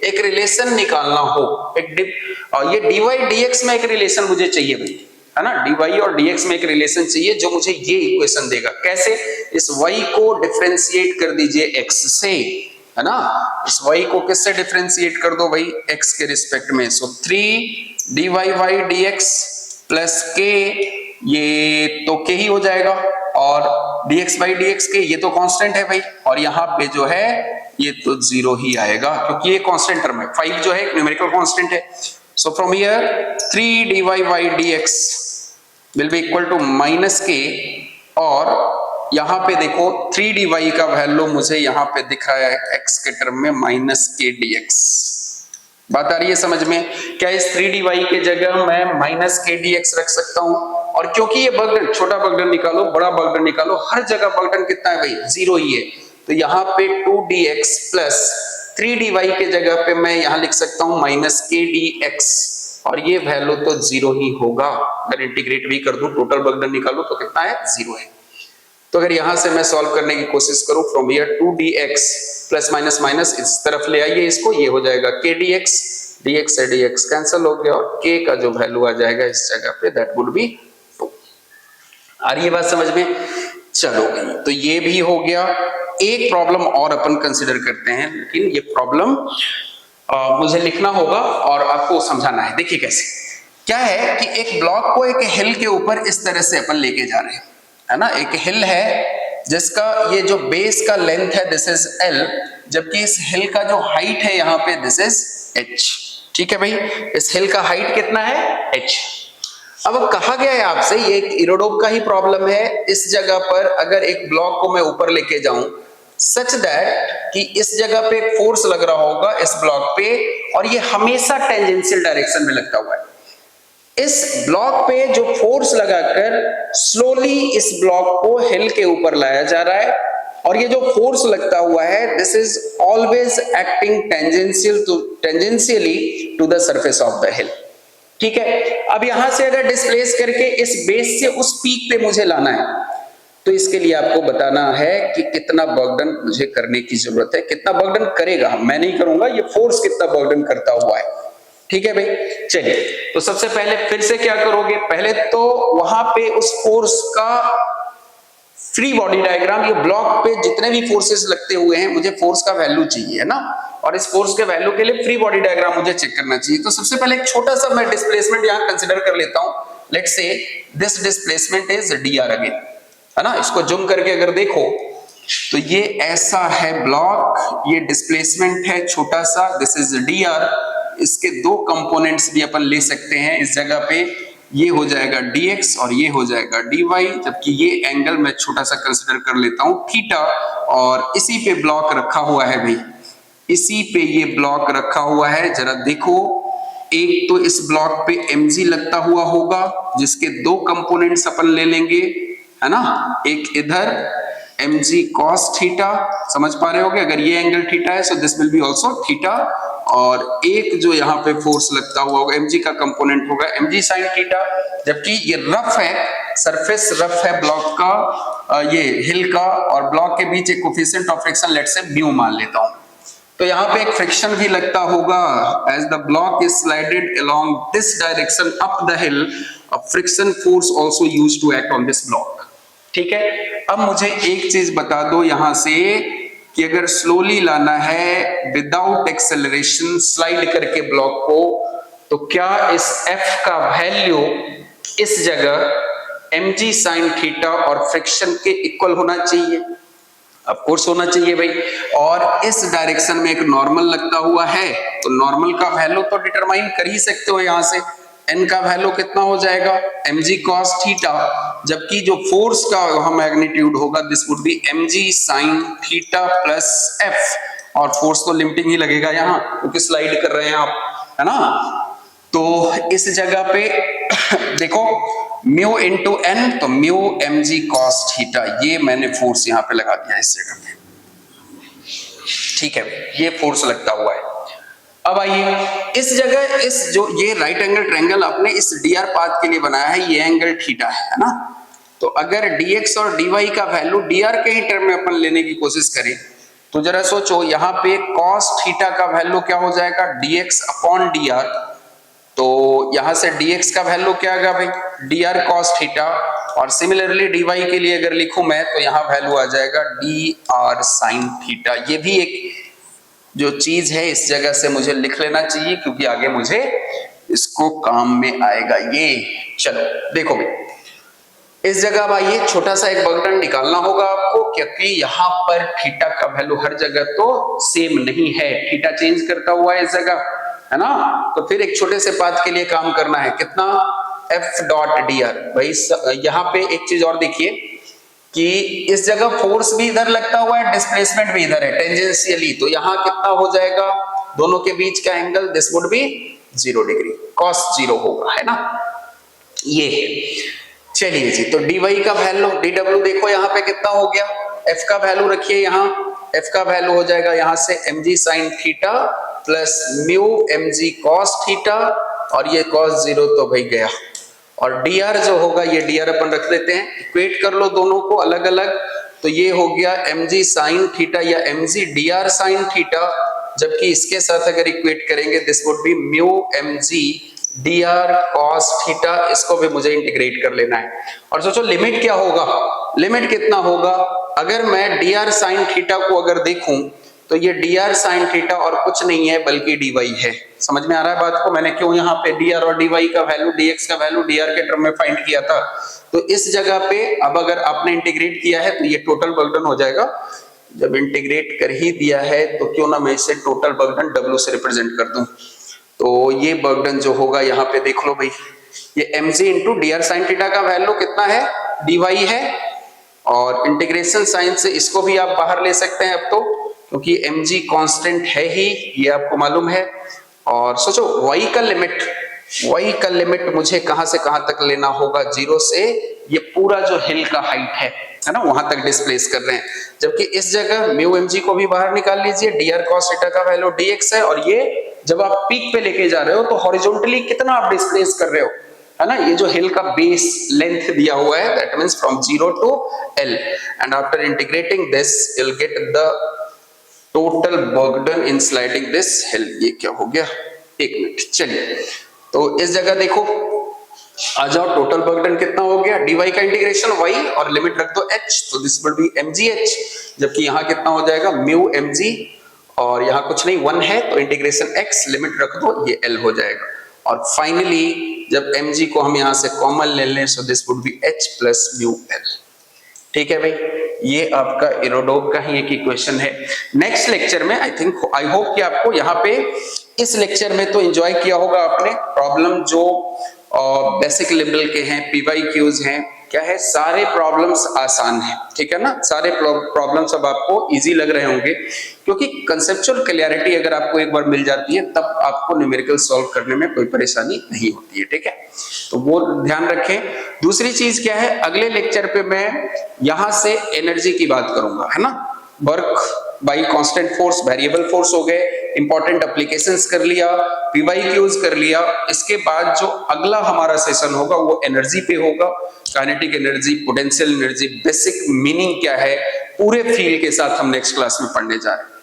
एक रिलेशन निकालना हो, ये dy dx में एक रिलेशन मुझे चाहिए भाई, है ना, dy और dx में एक रिलेशन चाहिए जो मुझे ये इक्वेशन देगा। कैसे, इस y को डिफरेंशिएट कर दीजिए x से, है ना, इस y को किससे डिफरेंशिएट कर दो भाई, x के रिस्पेक्ट में, सो 3 dy y dx plus k, ये तो k ही हो जाएगा, और dx by dx के ये तो कांस्टेंट है भाई, और यहाँ पे जो है ये तो 0 ही आएगा क्योंकि ये कांस्टेंट टर्म है, 5 जो है एक न्यूमेरिकल कांस्टेंट है। So from here 3 dy by dx will be equal to minus k, और यहाँ पे देखो 3 dy का वैल्यू मुझे यहाँ पे दिख रहा है x के टर्म में माइनस k dx। बात आ रही है समझ में? क्या इस 3 dy के जगह मैं माइनस k dx रख सकता हूँ, और क्योंकि ये वर्क डन, छोटा वर्क डन निकालो बड़ा वर्क डन निकालो, हर जगह वर्क डन कितना है भाई, 0 ही है, तो यहाँ पे 2dx प्लस 3 dy के जगह पे मैं यहाँ लिख सकता हूँ माइनस k dx, और ये वैल्यू तो 0 ही होगा। अगर इंटीग्रेट भी कर दूं, टोटल वर्क डन निकालो तो कितना है, 0 है। तो अगर यहां से मैं सॉल्व करने की कोशिश करूं, from here 2dx plus minus minus इस तरफ ले आइए इसको, ये हो जाएगा k dx, dx से dx कैंसिल हो गया, और k का जो वैल्यू आ जाएगा इस जगह पे, दैट वुड बी 2। आ रही है बात समझ में? चलो तो ये भी हो गया। एक प्रॉब्लम और अपन कंसिडर करते हैं, लेकिन ये प्रॉब्लम मुझे लिखना होगा और आपको समझाना है। देखिए कैसे, क्या है कि एक ब्लॉक को एक हिल के ऊपर इस तरह से अपन लेके जा रहे हैं, है ना, एक हिल है जिसका ये जो बेस का लेंथ है दिस इज l, जबकि इस हिल का जो हाइट है यहाँ पे दिस इज h, ठीक है भाई, इस हिल का हाइट कितना है, h। अब कहा गया है आपसे, ये एक इरोडोप का ही प्रॉब्लम है, इस जगह पर अगर एक ब्लॉक को मैं ऊपर लेके जाऊं सच दैट कि इस जगह पे एक फोर्स लग रहा होगा इस ब्लॉक पे, और ये हमेशा टेंजेंशियल डायरेक्शन में लगता हुआ है। इस ब्लॉक पे जो फोर्स लगाकर स्लोली इस ब्लॉक को हिल के ऊपर लाया जा रहा है, और ये जो फोर्स लगता हुआ है this is always acting tangentially to the surface of the hill, ठीक है। अब यहां से अगर डिस्प्लेस करके इस बेस से उस पीक पे मुझे लाना है, तो इसके लिए आपको बताना है कि कितना वर्क डन मुझे करने की जरूरत है, कितना वर्क डन करेगा, मैं नहीं करूंगा, ये फोर्स कितना वर्क डन करता हुआ है, ठीक है भाई। चलिए तो सबसे पहले फिर से क्या करोगे, पहले तो वहां पे उस फोर्स का फ्री बॉडी डायग्राम, ये ब्लॉक पे जितने भी फोर्सेस लगते हुए हैं मुझे फोर्स का वैल्यू चाहिए, है ना, और इस फोर्स के वैल्यू के लिए फ्री बॉडी डायग्राम मुझे चेक करना चाहिए। तो सबसे पहले एक छोटा सा मैं डिस्प्लेसमेंट यहां कंसीडर कर लेता हूं, let's say this displacement is dr again, है ना। इसको जूम करके अगर देखो तो ये ऐसा है ब्लॉक, ये डिस्प्लेसमेंट है छोटा सा, दिस इज dr। इसके दो कंपोनेंट्स भी अपन ले सकते हैं इस जगह पे, ये हो जाएगा dx और ये हो जाएगा dy, जबकि ये एंगल मैं छोटा सा कंसिडर कर लेता हूं थीटा, और इसी पे ब्लॉक रखा हुआ है भाई, इसी पे ये ब्लॉक रखा हुआ है। जरा देखो, एक तो इस ब्लॉक पे mg लगता हुआ होगा जिसके दो कंपोनेंट्स अपन ले लेंगे, है ना, एक इधर mg cos थीटा, समझ पा रहे होगे, अगर ये एंगल थीटा है so this will be also theta, और एक जो यहाँ पे फोर्स लगता हुआ होगा mg का कंपोनेंट होगा mg sin थीटा, जबकि ये रफ है, सरफेस रफ है ब्लॉक का, ये हिल का, और ब्लॉक के बीच एक coefficient of friction let's say mu मान लेता हूं, तो यहाँ पे एक फ्रिक्शन भी लगता होगा, as the block is slided along this direction up the hill, a friction force also used to act on this block. ठीक है, अब मुझे एक चीज बता दो यहां से कि अगर स्लोली लाना है विदाउट एक्सेलरेशन स्लाइड करके ब्लॉक को, तो क्या इस f का वैल्यू इस जगह mg sin थीटा और फ्रिक्शन के इक्वल होना चाहिए? ऑफ कोर्स होना चाहिए भाई, और इस डायरेक्शन में एक नॉर्मल लगता हुआ है, तो नॉर्मल का वैल्यू तो डिटरमाइन कर ही सकते हो यहां से, n का वैल्यू कितना हो जाएगा mg cos थीटा, जबकि जो फोर्स का वहां मैग्नीट्यूड होगा this would B mg sin theta plus f, और फोर्स तो लिमिटिंग ही लगेगा यहाँ क्योंकि स्लाइड कर रहे हैं आप, है ना। तो इस जगह पे देखो म्यू इंटू एन, तो म्यू mg cos थीटा, ये मैंने फोर्स यहाँ पे लगा दिया इस जगह पे, ठीक है, ये फोर्स लगता हुआ है। अब आइए इस जगह, इस जो ये राइट एंगल ट्रायंगल आपने इस dr पाथ के लिए बनाया है, ये एंगल थीटा है ना, तो अगर dx और dy का वैल्यू dr के ही टर्म में अपन लेने की कोशिश करें, तो जरा सोचो यहाँ पे cos थीटा का वैल्यू क्या हो जाएगा dx अपॉन dr, तो यहां से dx का वैल्यू क्या आएगा भाई dr cos थीटा, और सिमिलरली dy के लिए अगर लिखूं मैं तो यहाँ वैल्यू आ जाएगा dr sin थीटा। ये भी एक जो चीज है इस जगह से मुझे लिख लेना चाहिए क्योंकि आगे मुझे इसको काम में आएगा ये। चलो देखो भाई, इस जगह भाई ये छोटा सा एक बर्डन निकालना होगा आपको, क्योंकि यहाँ पर थीटा का वैल्यू हर जगह तो सेम नहीं है, थीटा चेंज करता हुआ है इस जगह, है ना, तो फिर एक छोटे से पाथ के लिए काम करना है, कितना f डॉट dr भाई। यहाँ पे एक चीज और देखिए कि इस जगह फोर्स भी इधर लगता हुआ है, डिस्प्लेसमेंट भी इधर है टेंजेंशियली, तो यहाँ कितना हो जाएगा दोनों के बीच का angle, this would B 0 degree, cos 0 होगा, है ना, ये है। चलिए जी, तो dy का वैल्यू dw देखो यहाँ पे कितना हो गया, f का वैल्यू रखिए यहाँ, f का वैल्यू हो जाएगा यहाँ से mg sin theta plus mu mg cos theta, और ये cos 0 तो भाई गया, और dr जो होगा ये dr अपन रख लेते हैं, इक्वेट कर लो दोनों को अलग अलग, तो ये हो गया mg sin थीटा या mg dr sin थीटा, जबकि इसके साथ अगर इक्वेट करेंगे this would B mu mg dr cos theta, इसको भी मुझे इंटीग्रेट कर लेना है। और सोचो लिमिट क्या होगा, लिमिट कितना होगा, अगर मैं dr sin थीटा को अगर देखूं तो ये dr sin थीटा और कुछ नहीं है बल्कि dy है। समझ में आ रहा है बात को, मैंने क्यों यहाँ पे dr और dy का वैल्यू dx का वैल्यू dr के टर्म में फाइंड किया था। तो इस जगह पे अब अगर आपने इंटीग्रेट किया है तो ये टोटल बर्डन हो जाएगा, जब इंटीग्रेट कर ही दिया है तो क्यों ना मैं इसे टोटल बर्डन w से रिप्रेजेंट कर दूं। तो ये बर्डन जो होगा यहाँ पे देख लो भाई, ये mg into dr sin theta का वैल्यू कितना है dy है, और इंटीग्रेशन साइन से इसको भी आप बाहर ले सकते हैं अब तो, क्योंकि mg कांस्टेंट है ही, ये आपको मालूम है। और सोचो y का लिमिट मुझे कहां से कहां तक लेना होगा, 0 से ये पूरा जो हिल का हाइट है ना, वहां तक डिस्प्लेस कर रहे हैं, जबकि इस जगह म्यू mg को भी बाहर निकाल लीजिए, dr cos थीटा का वैल्यू dx है, और ये जब आप पीक पे लेके जा रहे हो तो हॉरिजॉन्टली कितना आप डिस्प्लेस कर रहे हो, है ना, ये जो हिल का बेस लेंथ दिया हुआ है that means from 0 to l, and after integrating this you will get the total burden in sliding this hill. ये क्या हो गया, एक मिनट, चलिए तो इस जगह देखो आ जाओ, टोटल बर्डन कितना हो गया, dy का इंटीग्रेशन y और लिमिट रख दो h, तो दिस विल बी mgh, जबकि यहाँ कितना हो जाएगा म्यू mg, और यहाँ कुछ नहीं 1 है तो इंटीग्रेशन x, लिमिट रख दो ये l हो जाएगा, और फाइनली जब mg को हम यहाँ से कॉमन ले लें so this would B h plus mu l। ठीक है भाई, ये आपका एरोडोम का ही एक इक्वेशन है। नेक्स्ट लेक्चर में आई होप कि आपको यहाँ पे इस लेक्चर में तो एंजॉय किया होगा आपने। प्रॉब्लम जो बेसिक लेवल के हैं, पीवाईक्यूज हैं, क्या है, सारे प्रॉब्लम्स आसान हैं, ठीक है ना। सारे प्रॉब्लम्स अब आपको इजी लग रहे होंगे, क्योंकि कंसेप्चुअल क्लैरिटी अगर आपको एक बार मिल जाती है तब आपको न्यूमेरिकल सॉल्व करने में कोई परेशानी नहीं होती है, ठीक है। तो वो ध्यान रखें। दूसरी चीज क्या है, अगले लेक्चर पे मैं यहां से एनर्जी की बात करूंगा, है ना। Work by constant force, variable force हो गए, इंपॉर्टेंट एप्लीकेशंस कर लिया, पीवाईक्यूज कर लिया। इसके बाद जो अगला हमारा सेशन होगा वो एनर्जी पे होगा। Kinetic energy, potential energy, basic meaning क्या है, पूरे फील्ड के साथ हम नेक्स्ट क्लास में पढ़ने जा रहे हैं।